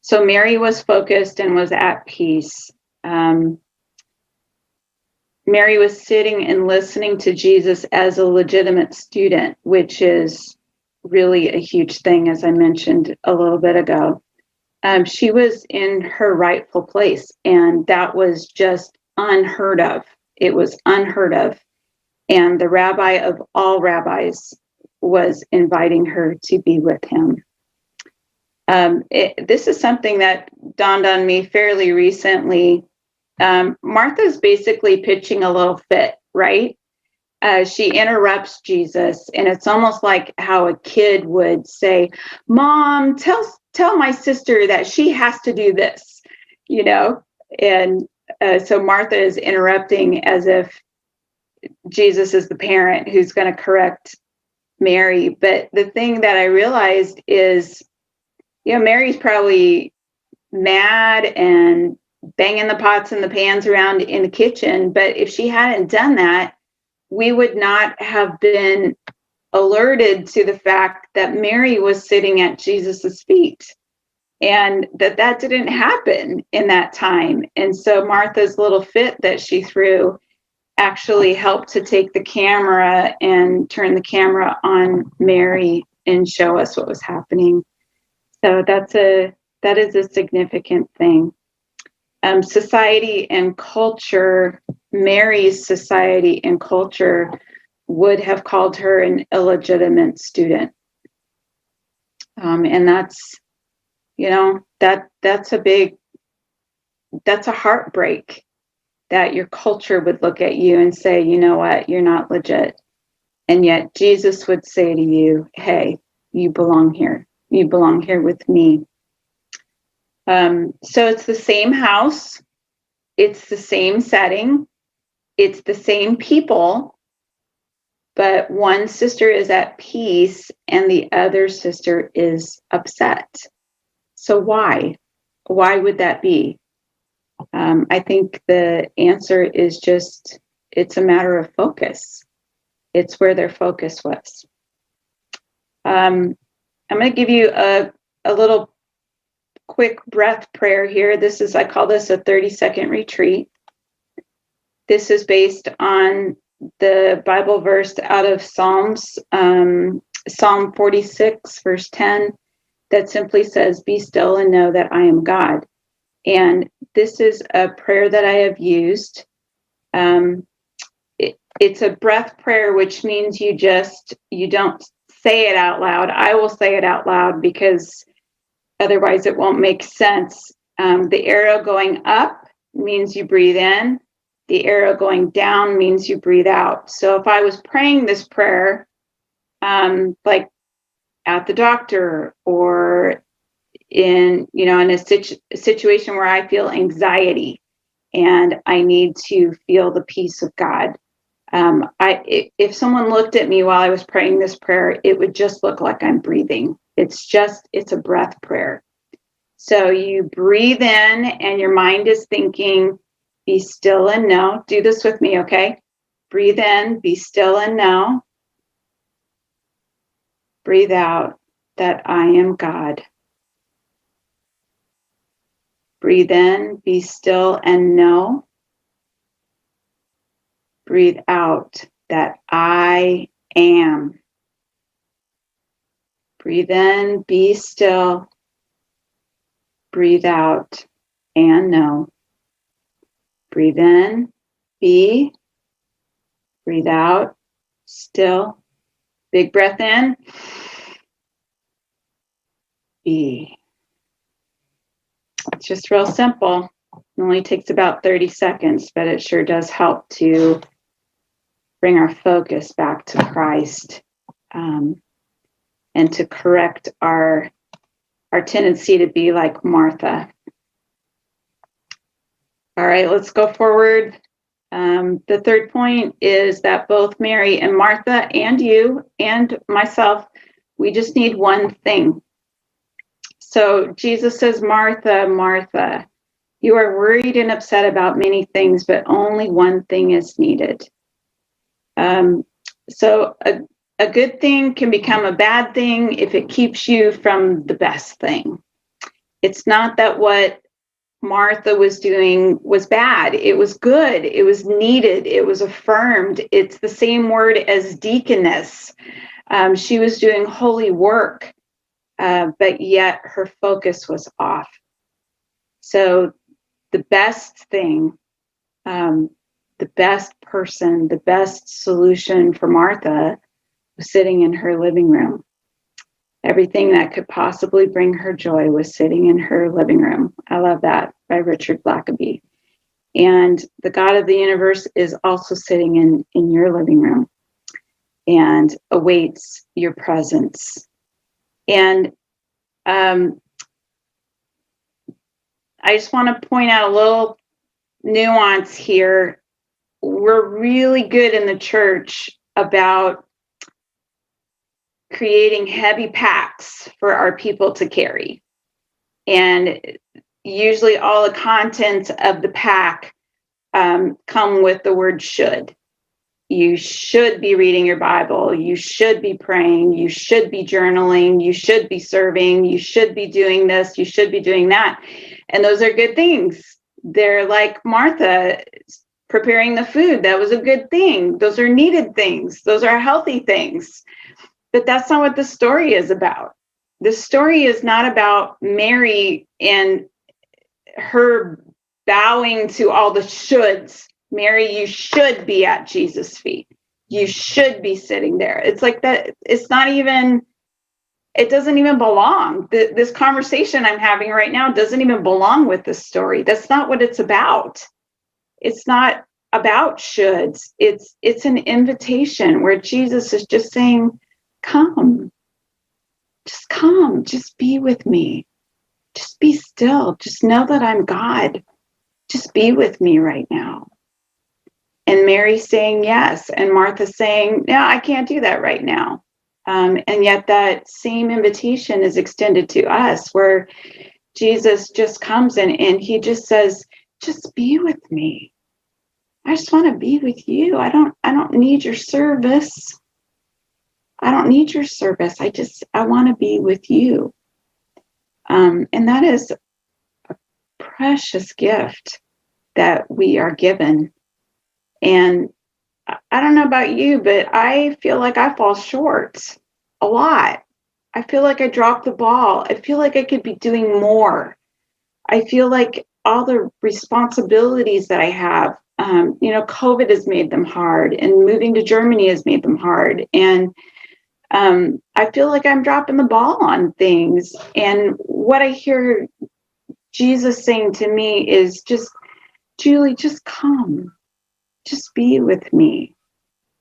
So Mary was focused and was at peace. Mary was sitting and listening to Jesus as a legitimate student, which is really a huge thing, as I mentioned a little bit ago. She was in her rightful place, and that was just unheard of. It was unheard of. And the rabbi of all rabbis was inviting her to be with him. This is something that dawned on me fairly recently. Martha's basically pitching a little fit, right? She interrupts Jesus, and it's almost like how a kid would say, "Mom, tell my sister that she has to do this," you know? And so Martha is interrupting as if Jesus is the parent who's going to correct Mary. But the thing that I realized is, Mary's probably mad and banging the pots and the pans around in the kitchen. But if she hadn't done that, we would not have been alerted to the fact that Mary was sitting at Jesus's feet, and that didn't happen in that time. And so Martha's little fit that she threw actually helped to take the camera and turn the camera on Mary and show us what was happening. So that is a significant thing. society and culture, Mary's society and culture would have called her an illegitimate student. And that's, that's a heartbreak that your culture would look at you and say, you know what, you're not legit. And yet Jesus would say to you, hey, you belong here. You belong here with me. So it's the same house. It's the same setting. It's the same people. But one sister is at peace and the other sister is upset. So why? Why would that be? I think the answer is just, it's a matter of focus. It's where their focus was. I'm going to give you a little quick breath prayer here. I call this a 30-second retreat. This is based on the Bible verse out of Psalms, Psalm 46, verse 10, that simply says, "Be still and know that I am God." And this is a prayer that I have used. It's a breath prayer, which means you don't say it out loud. I will say it out loud because otherwise it won't make sense. The arrow going up means you breathe in. The arrow going down means you breathe out. So if I was praying this prayer, like at the doctor or in a situation where I feel anxiety and I need to feel the peace of God, if someone looked at me while I was praying this prayer, it would just look like I'm breathing. It's a breath prayer. So you breathe in and your mind is thinking, be still and know. Do this with me, okay? Breathe in, be still and know. Breathe out that I am God. Breathe in, be still and know. Breathe out that I am. Breathe in, be still. Breathe out and know. Breathe in, be. Breathe out, still. Big breath in. Be. It's just real simple. It only takes about 30 seconds, but it sure does help to bring our focus back to Christ, and to correct our tendency to be like Martha. All right, let's go forward. The third point is that both Mary and Martha and you and myself, we just need one thing. So Jesus says, Martha, Martha, you are worried and upset about many things, but only one thing is needed. So a good thing can become a bad thing if it keeps you from the best thing. It's not that what Martha was doing was bad. It was good. It was needed. It was affirmed. It's the same word as deaconess. She was doing holy work, but yet her focus was off. So the best thing, the best person, the best solution for Martha was sitting in her living room. Everything that could possibly bring her joy was sitting in her living room. I love that, by Richard Blackaby. And the God of the universe is also sitting in your living room and awaits your presence. And I just want to point out a little nuance here. We're really good in the church about creating heavy packs for our people to carry. And usually all the contents of the pack come with the word should. You should be reading your Bible. You should be praying. You should be journaling. You should be serving. You should be doing this. You should be doing that. And those are good things. They're like Martha preparing the food. That was a good thing. Those are needed things. Those are healthy things. But that's not what the story is about. The story is not about Mary and her bowing to all the shoulds. Mary, you should be at Jesus' feet. You should be sitting there. It's like that. It's not even, it doesn't even belong. This conversation I'm having right now doesn't even belong with this story. That's not what it's about. It's not about shoulds. It's an invitation where Jesus is just saying, come, just be with me. Just be still. Just know that I'm God. Just be with me right now. And Mary saying yes, and Martha saying, no, I can't do that right now. And yet that same invitation is extended to us, where Jesus just comes and he just says, just be with me. I just want to be with you. I don't need your service. I don't need your service. I want to be with you. And that is a precious gift that we are given. And I don't know about you, but I feel like I fall short a lot. I feel like I dropped the ball. I feel like I could be doing more. I feel like all the responsibilities that I have, COVID has made them hard, and moving to Germany has made them hard. And I feel like I'm dropping the ball on things. And what I hear Jesus saying to me is just, Julie, just come. Just be with me.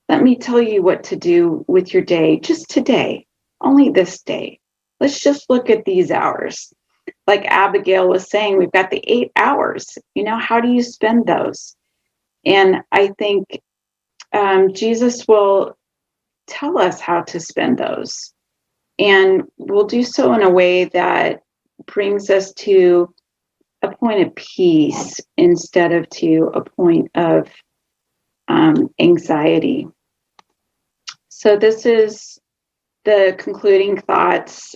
Let me tell you what to do with your day, just today, only this day. Let's just look at these hours. Like Abigail was saying, we've got the 8 hours. How do you spend those? And I think Jesus will tell us how to spend those. And we'll do so in a way that brings us to a point of peace instead of to a point of anxiety. So this is the concluding thoughts.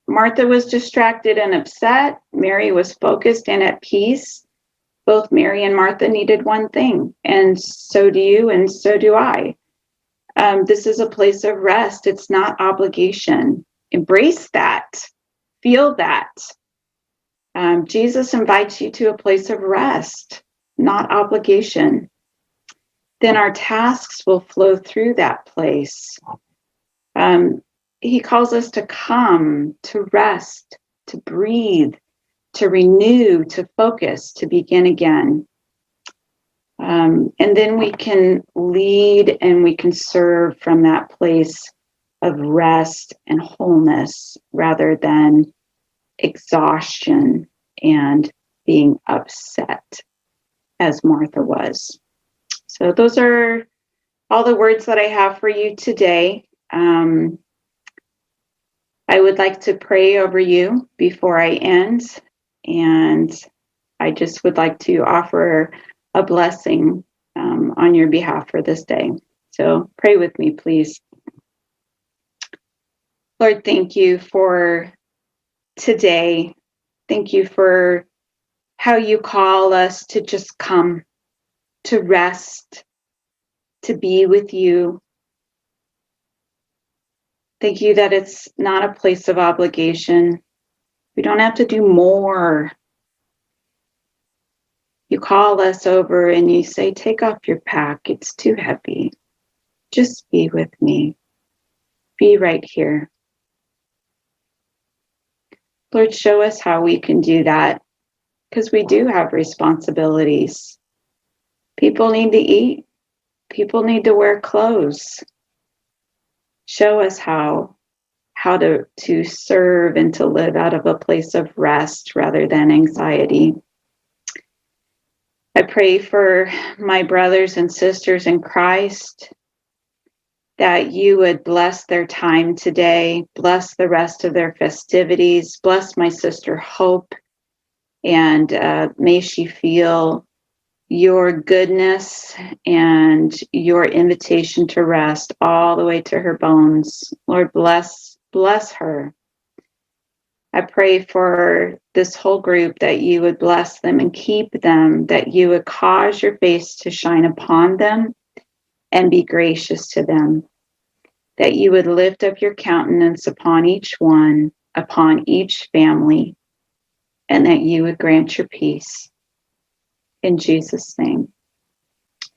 Martha was distracted and upset. Mary was focused and at peace. Both Mary and Martha needed one thing, and so do you, and so do I. This is a place of rest. It's not obligation. Embrace that. Feel that. Jesus invites you to a place of rest, not obligation. Then our tasks will flow through that place. He calls us to come, to rest, to breathe, to renew, to focus, to begin again. And then we can lead and we can serve from that place of rest and wholeness rather than exhaustion and being upset as Martha was. So those are all the words that I have for you today. I would like to pray over you before I end, and I just would like to offer a blessing on your behalf for this day. So pray with me, please. Lord, thank you for today. Thank you for how you call us to just come, to rest, to be with you. Thank you that it's not a place of obligation. We don't have to do more. You call us over and you say, take off your pack. It's too heavy. Just be with me. Be right here. Lord, show us how we can do that, because we do have responsibilities. People need to eat. People need to wear clothes. Show us how to serve and to live out of a place of rest rather than anxiety. I pray for my brothers and sisters in Christ, that you would bless their time today, bless the rest of their festivities, bless my sister Hope, and may she feel your goodness and your invitation to rest all the way to her bones. Lord, bless her. I pray for this whole group that you would bless them and keep them, that you would cause your face to shine upon them and be gracious to them, that you would lift up your countenance upon each one, upon each family, and that you would grant your peace. In Jesus' name.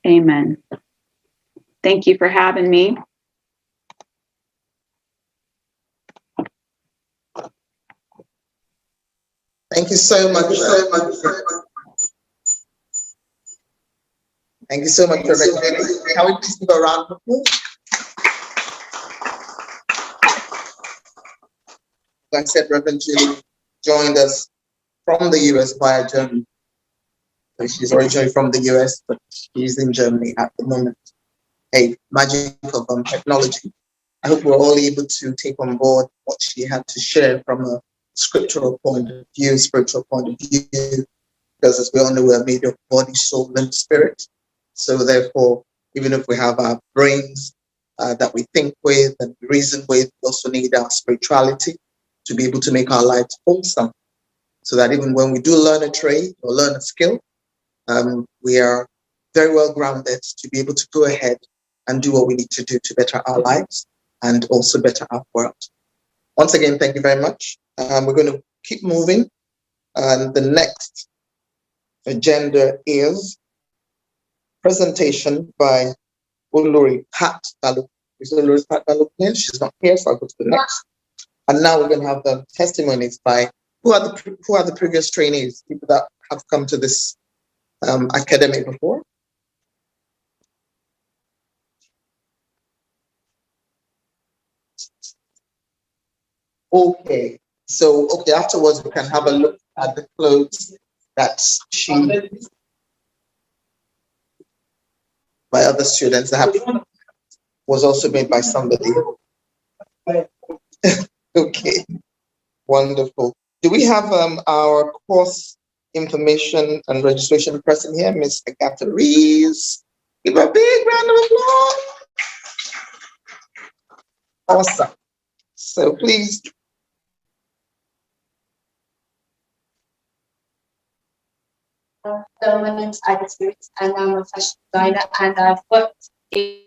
Amen. Thank you for having me. Thank you so much. Thank you so much, Reverend Julie. Can we please give a round of applause? Like I said, Reverend Julie joined us from the US via Germany. So she's originally from the US, but she's in Germany at the moment. Hey, magic of technology. I hope we're all able to take on board what she had to share from a scriptural point of view, spiritual point of view, because as we all know, we're made of body, soul, and spirit. So therefore, even if we have our brains that we think with and reason with, we also need our spirituality to be able to make our lives wholesome. So that even when we do learn a trade or learn a skill, we are very well grounded to be able to go ahead and do what we need to do to better our lives and also better our world. Once again, thank you very much. We're going to keep moving. And the next agenda is presentation by Olori Pat Dallo. Is Olori Pat Dallo here? She's not here, so I'll go to the next. And now we're going to have the testimonies by who are the previous trainees, people that have come to this academy before. Okay, so afterwards we can have a look at the clothes that she by other students that was also made by somebody. Okay, wonderful. Do we have our course information and registration person here, Miss Agatha Reeves? Give her a big round of applause. Awesome. So please. So my name is Agatha Reeves and I'm a fashion designer and I've worked in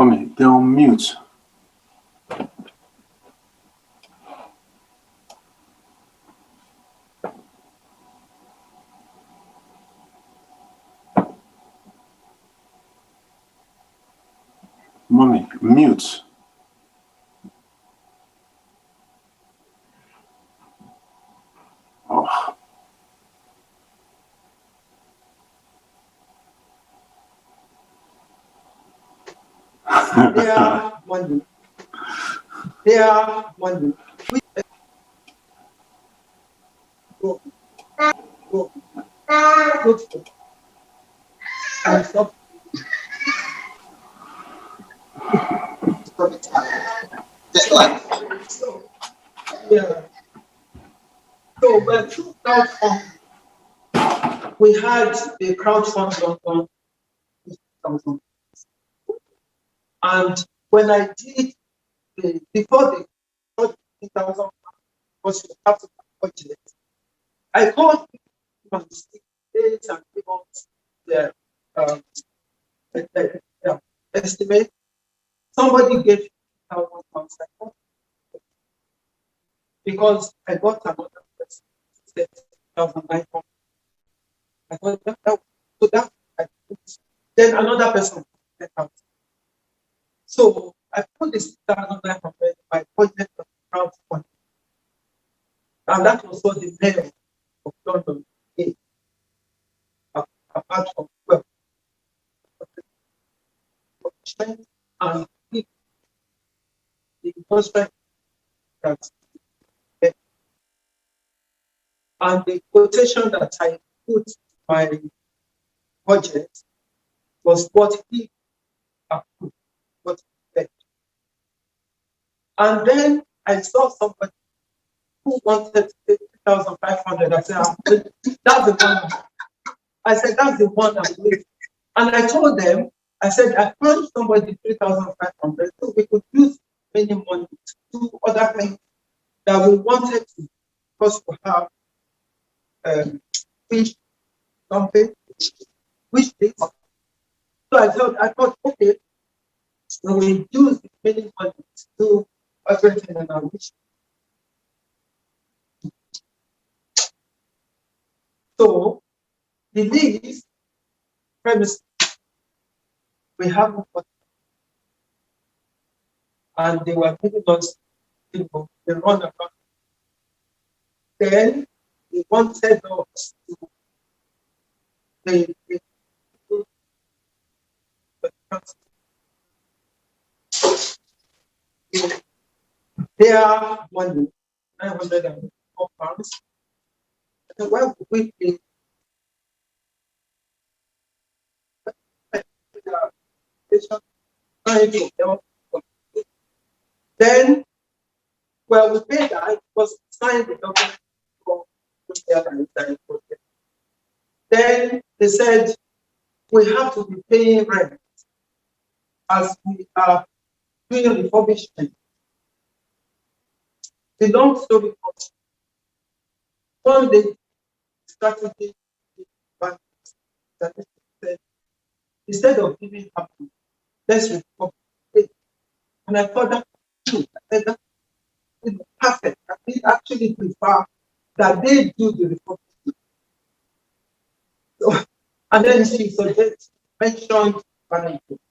Mommy, they're on mute. Mommy, mute. Oh. They are one. They are one. Go. Go. Go. And stop. So, yeah. So we're through crowdfunding. We had the crowdfunding on 50,000. And when I did before the 50,000 was have to budget, I called people and dates and people their estimate. Somebody gave 50,000 pounds because I got another person 6,900. I thought so that I put, then another person 10,000. So I put this 6,900 my budget of crowdfunding. And that was what the mayor of London did. Apart from well, and the prospect that and the quotation that I put my budget was what he approved, what he said. And then I saw somebody who wanted to take 3,500. I said, that's the one. I said, that's the one I'm with. And I told them, I said, I found somebody 3,500, so we could use many money to do other things that we wanted to, because we have fish, something, which things. So I thought, okay, so we use many money to do everything in our wish. So the lease premise we have, and they were giving us, the run around. Then they wanted us to their money, 904 pounds. And why would we pay? Then, well, we paid that. It was signed the document for the project. Then they said we have to be paying rent as we are doing refurbishment. The long story was, one day strategy said, instead of giving up, let's refurbish. And I thought that I said that is perfect. I actually prefer that they do the refurbishment. So, and then she mentioned Banner Group.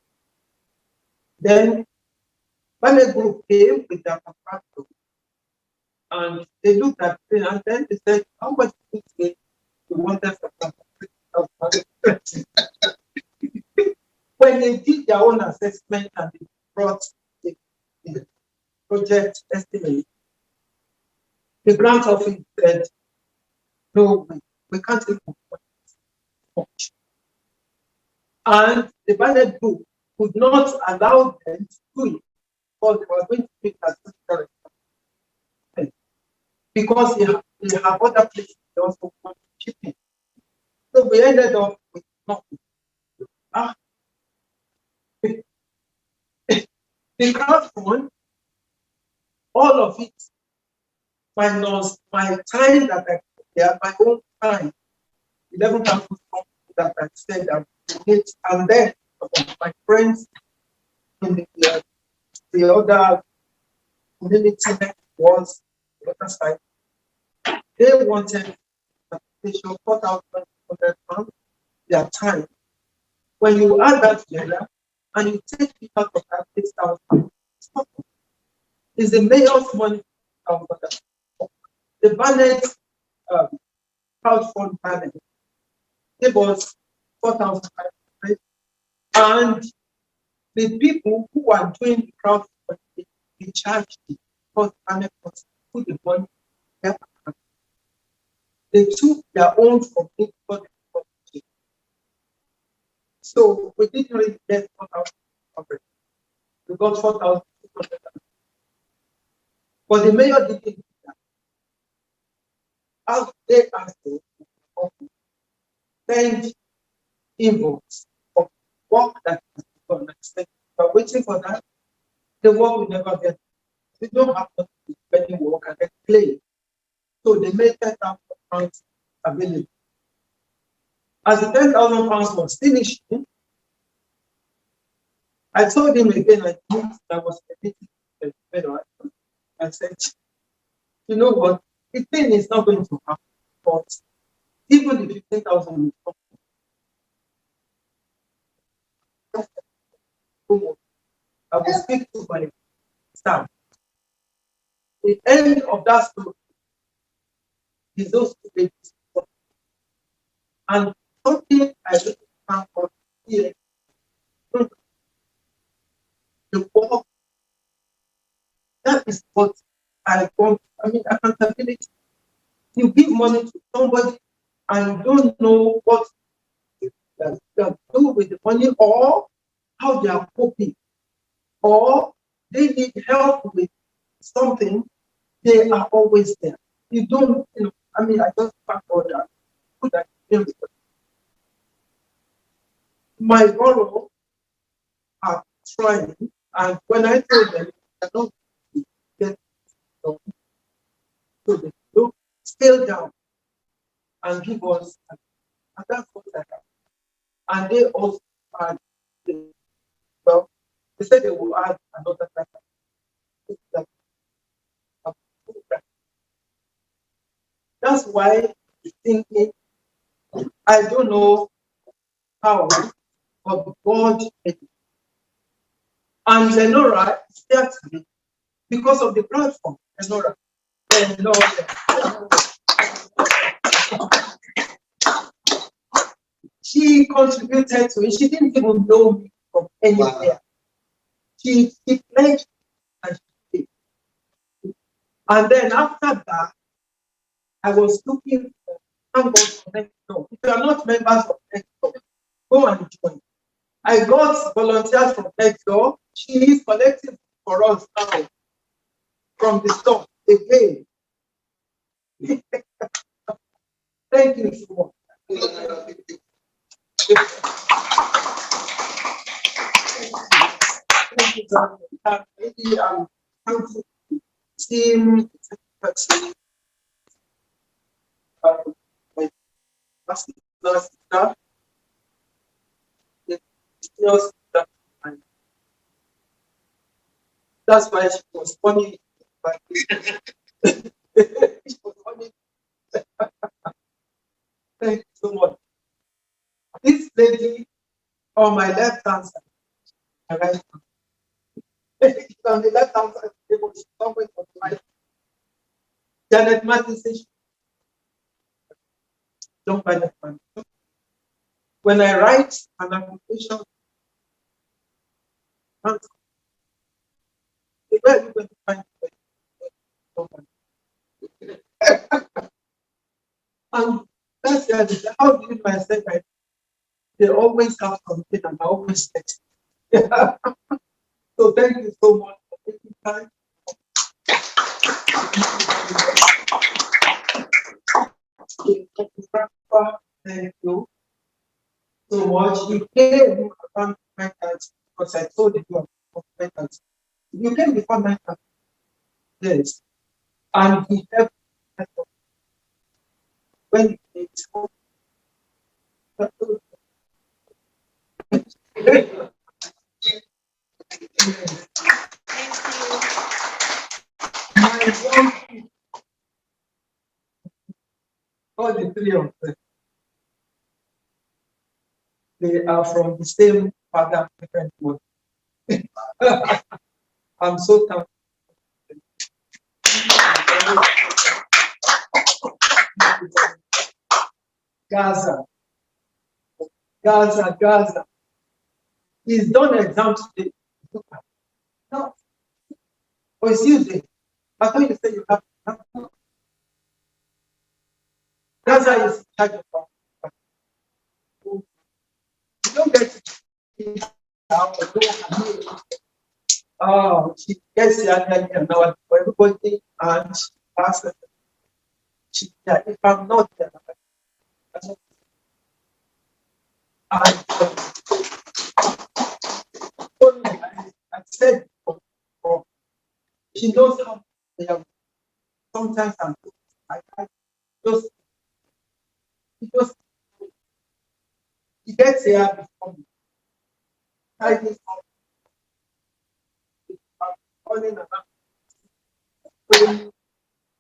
Then Banner Group came with their contractor, and they looked at it, and then they said, how much is it we wanted for when they did their own assessment and they brought the project estimate, the grant office said, no, we can't even much. And the Banner Group could not allow them to do it because they were going to make as because they have other places they also want to chip in. So we ended up with nothing. The crowdfund, all of it, minus my time that I put there, my own time, 11,000 that I said I would, and then my friends in the other community was the other side. They wanted participation, 4,100 their time. When you add that together and you take it out of that 6,000, it's the mayor's money. The Barnet crowdfund Barnet, it was 4,500, and the people who are doing the crowdfund, they charged it because Barnet was put the money in their account. They took their own from it for the project. So we didn't really get 4,500. We got 4,200. But the mayor didn't do that. As they asked us to send invoice of work that has been done. But waiting for that, the work will never get. We don't have to do any work and then play. So they made 10,000 pounds available. As the 10,000 pounds was finished, I told him again, I was meditating. I said, you know what? The thing is not going to happen. But even the 15,000 will come. I will speak to my staff. The end of that story is those 2 pages. And something I really can't here. The work, that is what I want. I mean, accountability. You give money to somebody and you don't know what they do with the money or how they are coping, or they need help with something, they are always there. You don't, I mean, I just back order. My borough are trying, and when I told them, I don't get so they look, scale down and give us, and that's what I have. And they also add, well, they said they will add another data. That's why I'm thinking, I don't know how, but God made it. And Lenora is there to me because of the platform. Lenora. She contributed to it. She didn't even know me from anywhere. Wow. She pledged and she did. And then after that, I was looking for members of Next Door. If you are not members of Next Door, go and join. I got volunteers from Next Door. She is collecting for us now from the store again. Thank you so much. Maybe I'm counting team, my master's staff, that's why she was funny. She was funny. Thank you so much. This lady on my left hand side, my right hand. On the left hand side, there was somewhere on the right. Janet Martin says, don't buy that one. When I write an application, where are you going to find it? And that's the other. How do you myself? They always have something and I always text. So thank you so much for taking time. Thank you so much. You came around my times because I told you of my times. You came before my times. Yes. And he helped when he told three of them. They are from the same father, different mother. I'm so thankful. Gaza. He's done exams today. No. Oh, it's Tuesday. I thought you said you have. Gaza is in charge of us. You don't get to oh, she gets here now for everybody and ask her. If I'm not there, I said before, she knows how they are. Sometimes I just he gets here before me. I just running around praying,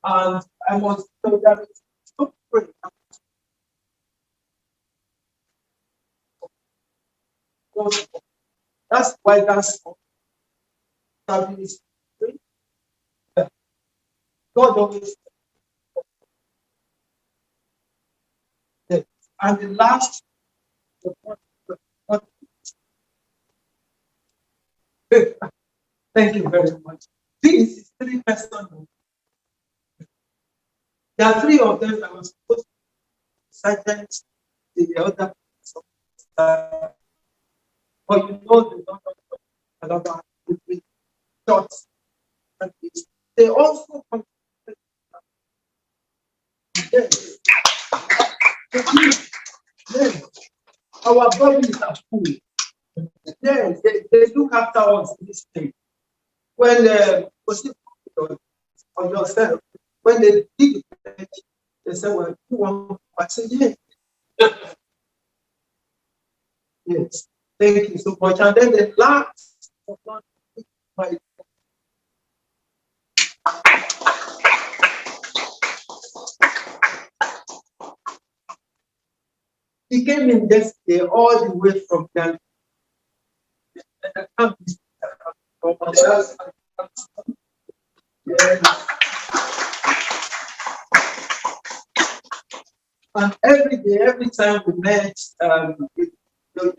and I must know that stop praying. That's why that's service. God always. And the last, thank you very much. This is 3 persons. There are 3 of them that was supposed to be sergeant, the other person. But you know they don't know another with shots. They also come. Yes. Yes. Our bodies are full. Yes, they look after us in this thing. When on yourself, when they did it, they say, well, you want, I say, yes. Yes, thank you so much. And then the last he came in this day all the way from Ghana. And every day, every time we met, so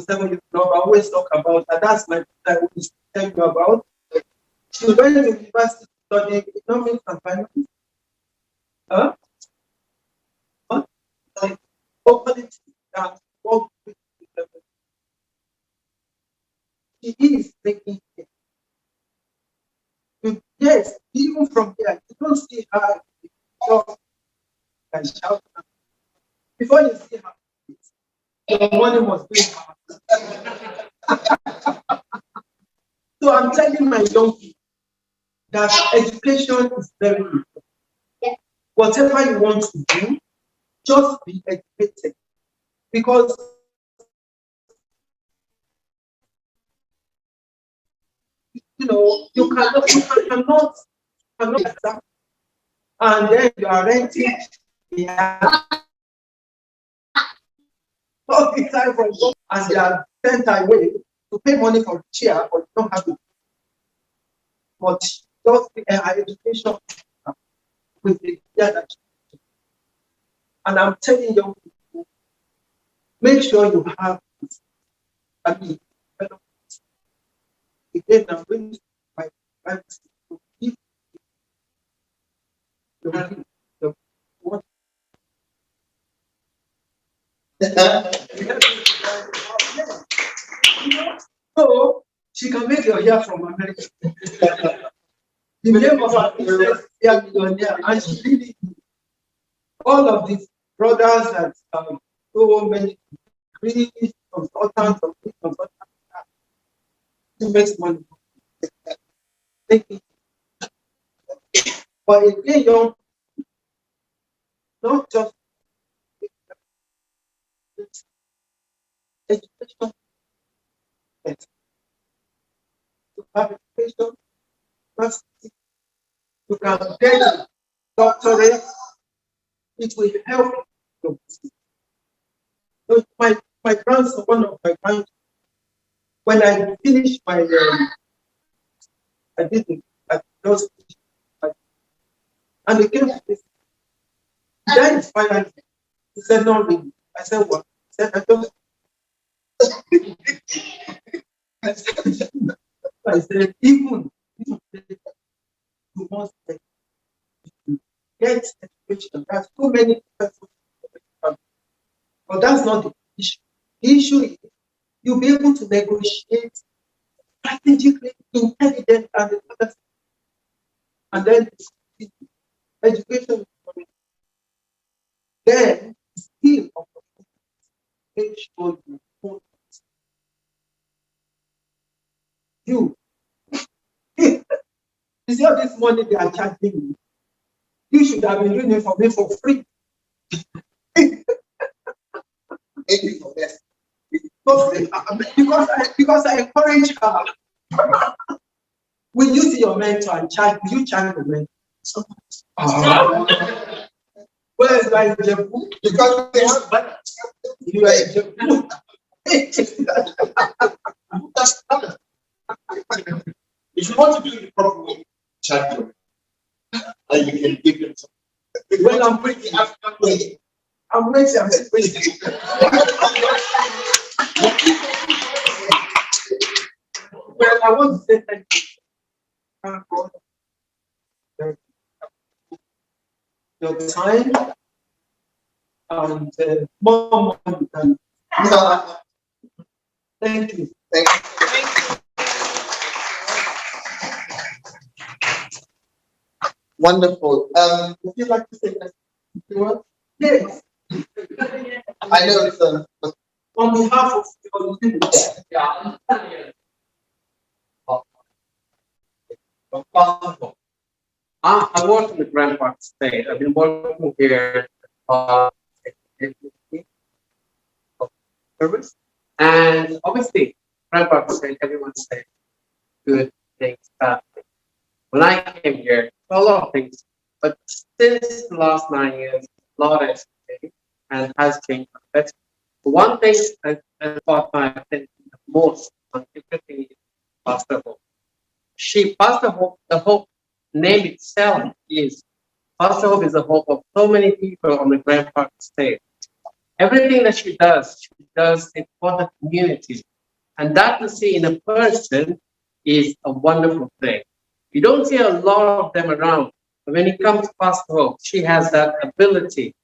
seven I always talk about, and that's my I will tell you about. She went to university studying economics and finance. Politics and work with she is taking care. Yes, even from here, you don't see her and shout. Before you see her, your money must be So I'm telling my young people that education is very important. Whatever you want to do, just be educated. Because you cannot accept, and then you are renting all the time from God, and they are sent away to pay money for chair, but you don't have to. But just be education with the and I'm telling young people, make sure you have again, I'm going to my if the what so she can make your hair from America. The name of her business is millionaire, and she really all of these brothers that so many consultants of consultants to make money. But again, young, not just education, to have education, you can get a doctorate, it will help your business. So my grandson, one of my grandchildren, when I finished my, I did it, I just, and they came to this. Then it's finally, he said, no, really. I said, what? He said, I don't. I said, even you must get education. There's too many people, but that's not the issue. The issue is you'll be able to negotiate strategically, intelligent, and then education. Then still make sure you put you. You see all this money they are charging you. You should have been doing it for me for free. Thank you for that. Because I encourage her. When you see your mentor and charge, you charge the mentor. Where is my Jebu? Because they have money. You are a Jebu. If you want to do it proper way, charge them. And you can give them something. Well, I'm waiting. I'm waiting. Well, I want to say thank you. Your time and more money than thank you. Thank you. Wonderful. Would you like to say that? Yes. I know it's on behalf of the I work in the Grand Park State. I've been working here service, and obviously, Grand Park State, everyone says good things, bad things. When I came here, a lot of things, but since the last 9 years, a lot has changed and has changed for the better. One thing that caught my attention the most on everything is Pastor Hope. Pastor Hope, the Hope name itself is Pastor Hope is the hope of so many people on the Grand Park State. Everything that she does it for the community. And that to see in a person is a wonderful thing. You don't see a lot of them around. But when it comes to Pastor Hope, she has that ability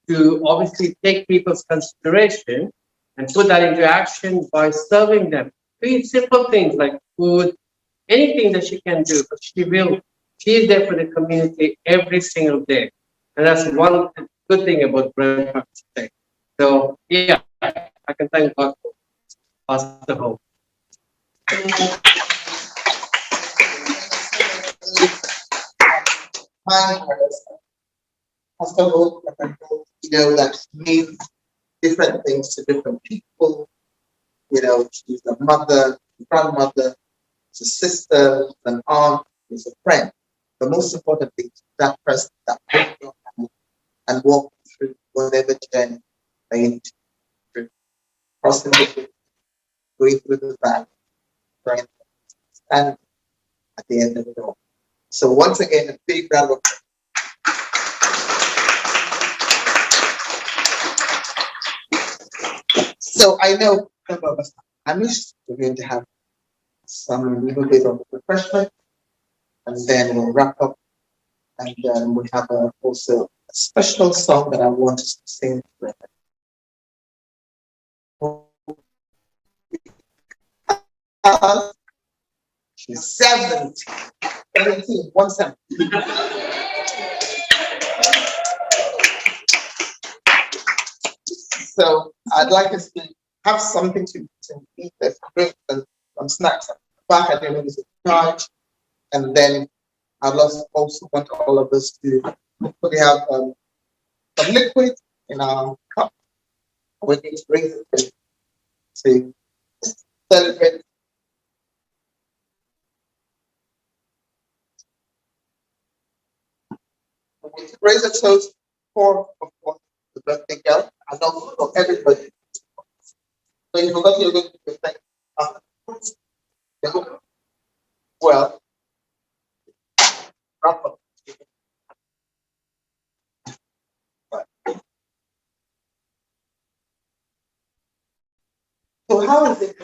to obviously take people's consideration and put that into action by serving them. Doing simple things like food, anything that she can do, but she is there for the community every single day. And that's one good thing about Grand Park State. So yeah, I can thank God for Pastor Hope. Pastor Hope, you know, that means different things to different people. You know, she's a mother, a grandmother, she's a sister, an aunt, she's a friend. The most important thing is that person that holds your hand and walk through whatever journey they need to through. Crossing the bridge, going through the valley, right? And at the end of it all. So once again, a big round of applause. So I know we're going to have some little bit of refreshment, and then we'll wrap up. And we have also a special song that I want us to sing together. She's 70. 17, 17. So I'd like us to have something to eat, let's drink and some snacks at the back. I don't know if it's a charge. And then I'd also want all of us to hopefully have some liquid in our cup. We're going to raise it to celebrate. We're going to raise a toast for, of course, the birthday girl and also for everybody. So you forgot you're going to be thanked. Well, wrap up. So how is it?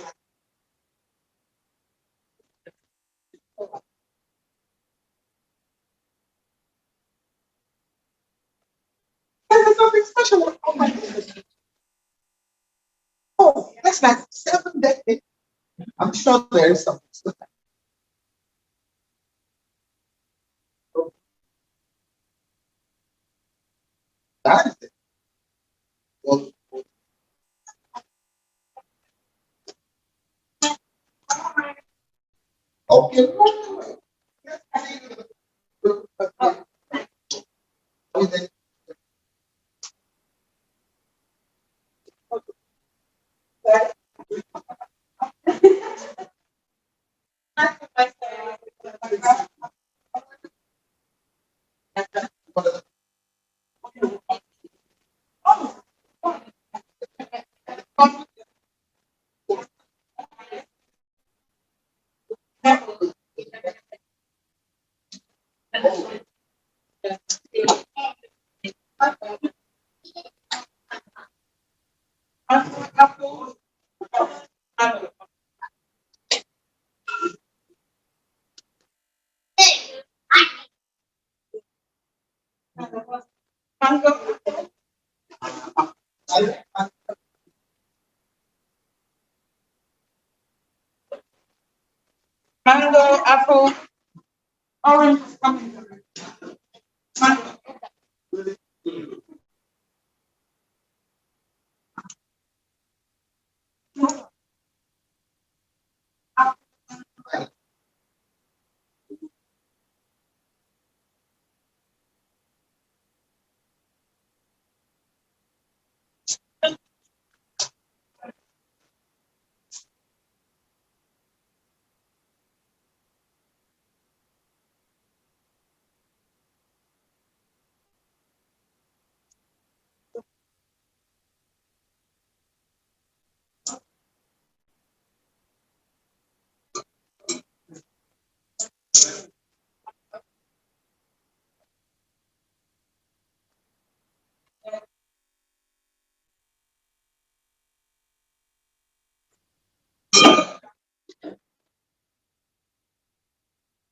There's something special. Oh my goodness. Oh, that's like 7 decades. I'm sure there is something special. That is it. Well, okay. Mango, apple, orange.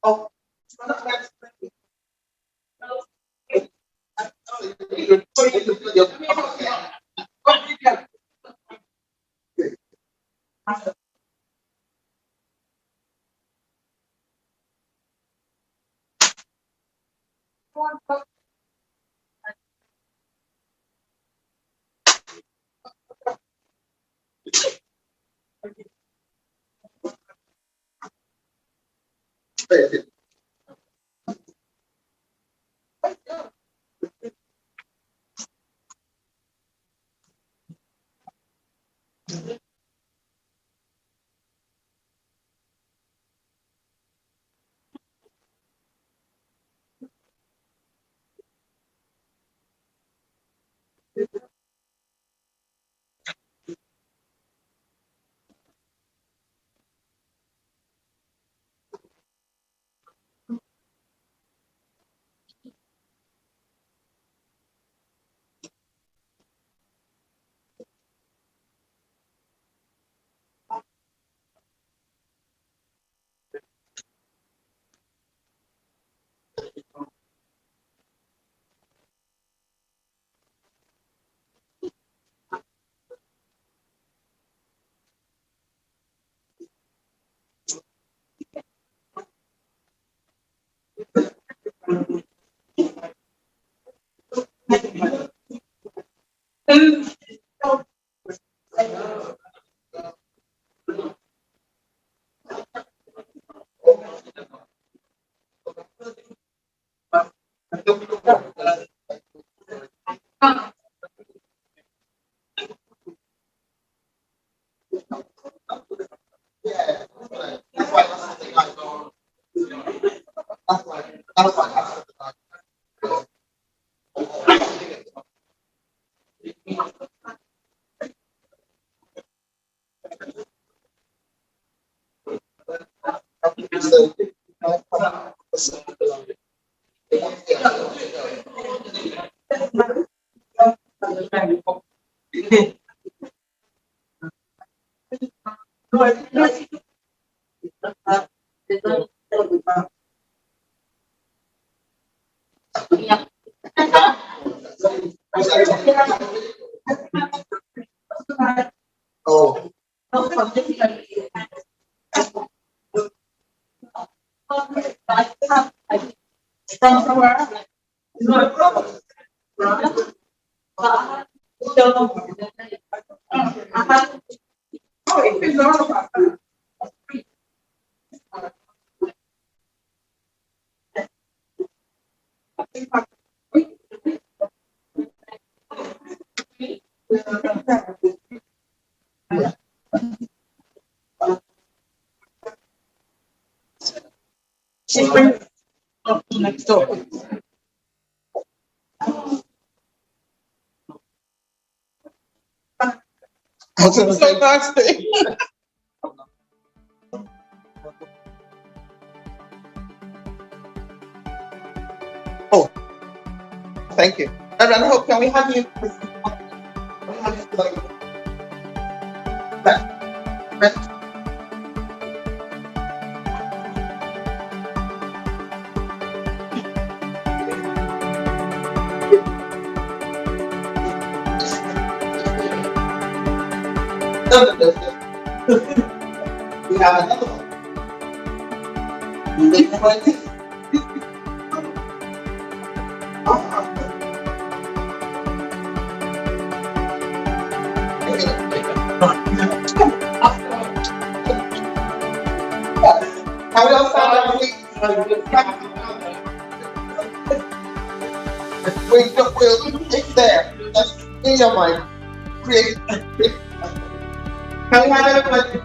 Oh, Oh. From somewhere? No problem. Oh, if it's not up next door. What's so nasty? Oh, thank you. Reverend Hope, can we have you? We have another one. You make it like this. How else are we'll take there. Just in your mind. Create. Can we have everybody?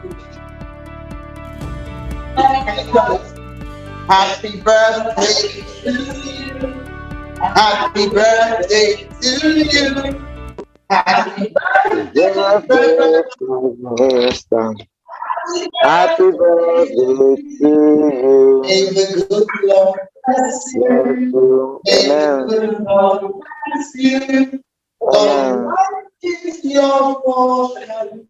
Happy birthday to you. Happy birthday to you. Happy birthday. Happy birthday to you. May the good Lord bless you. May the good Lord bless you. Lord, is your portion.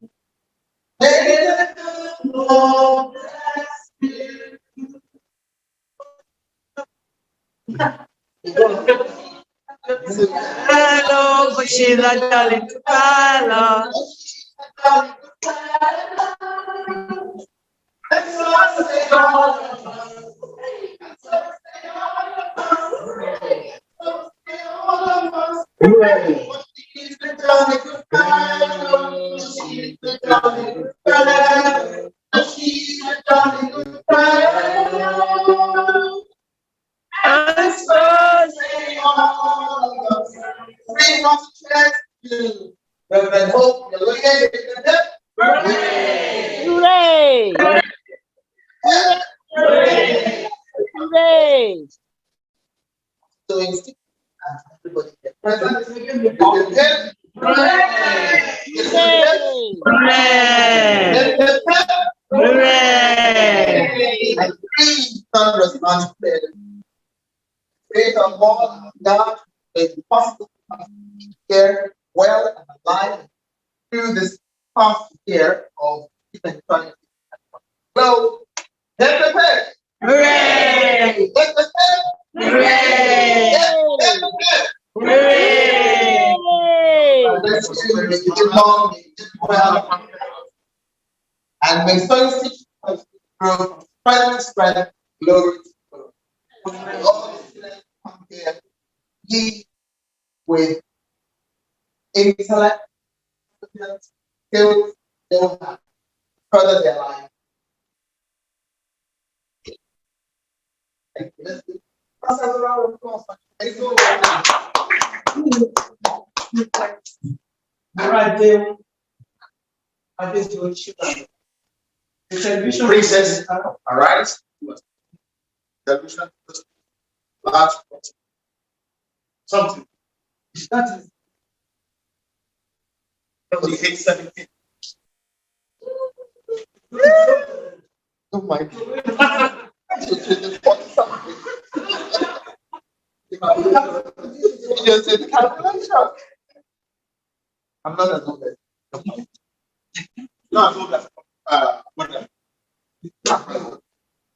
May the good Lord bless you. Hello, Sheila, darling. Hello. Reverend Hope, hooray! Hooray! Hooray! Hooray! So instead, everybody get present. Hooray! Hooray! And three thunderous answers. Faith of God, God, is possible to care well and alive through this past year of eternity. So, let's prepare. Hooray! Let's prepare. Hooray! Hooray! Let's do long, well, and may Sowing grow from strength to strength, glory to glory. All the students come here, ye with intellect, skills, they'll have further their life. Thank you. Let's do. Let's have a round of applause. Right there. I just do it. Princess, all right. Television, large something. That is. You hate 17. Oh my God. to 40-something. Just in calculation. I'm not a novice. No, I'm not.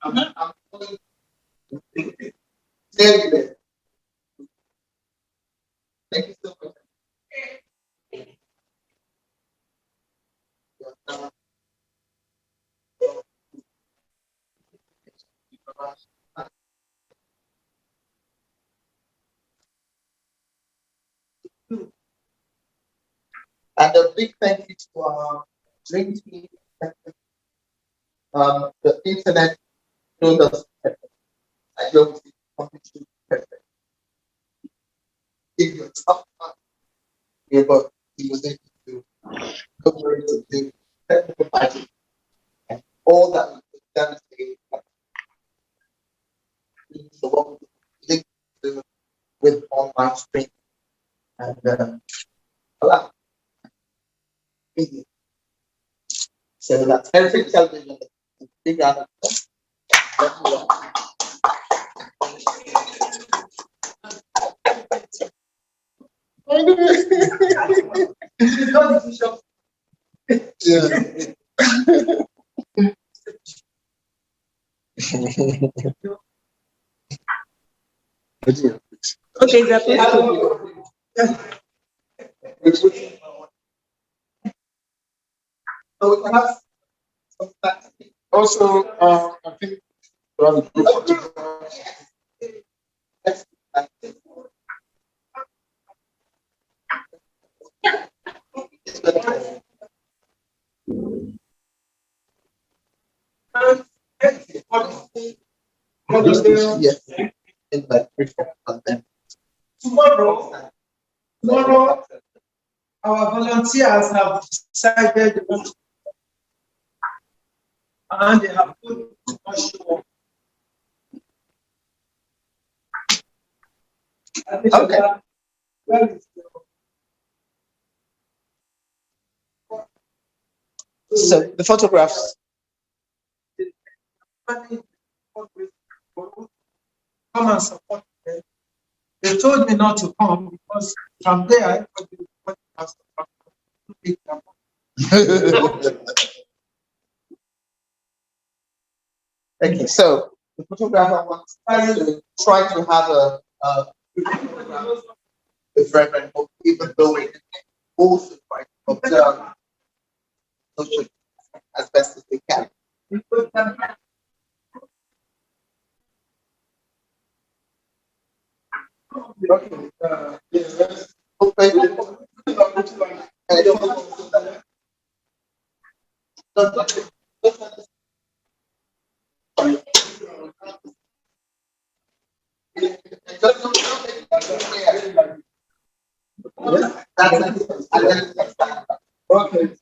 I'm Thank you so much. And a big thank you to our dream team. The internet showed us perfect. I don't see completely perfect. It was tough, yeah, but he was able to cooperate to do technical magic and all that we demonstrated. So what we do with online streaming and allow. So that's Heritage Television. Big round of applause. Okay, that's So we can have some stats. Also, I think we have a group yes, in that content. Tomorrow, our volunteers have decided and they have put okay. So the photographs. Come and support them. They told me not to come because from there I thought they would Okay, so the photographer wants to try to have a with Reverend Hope, even though we also try to observe social as best as we can. Okay.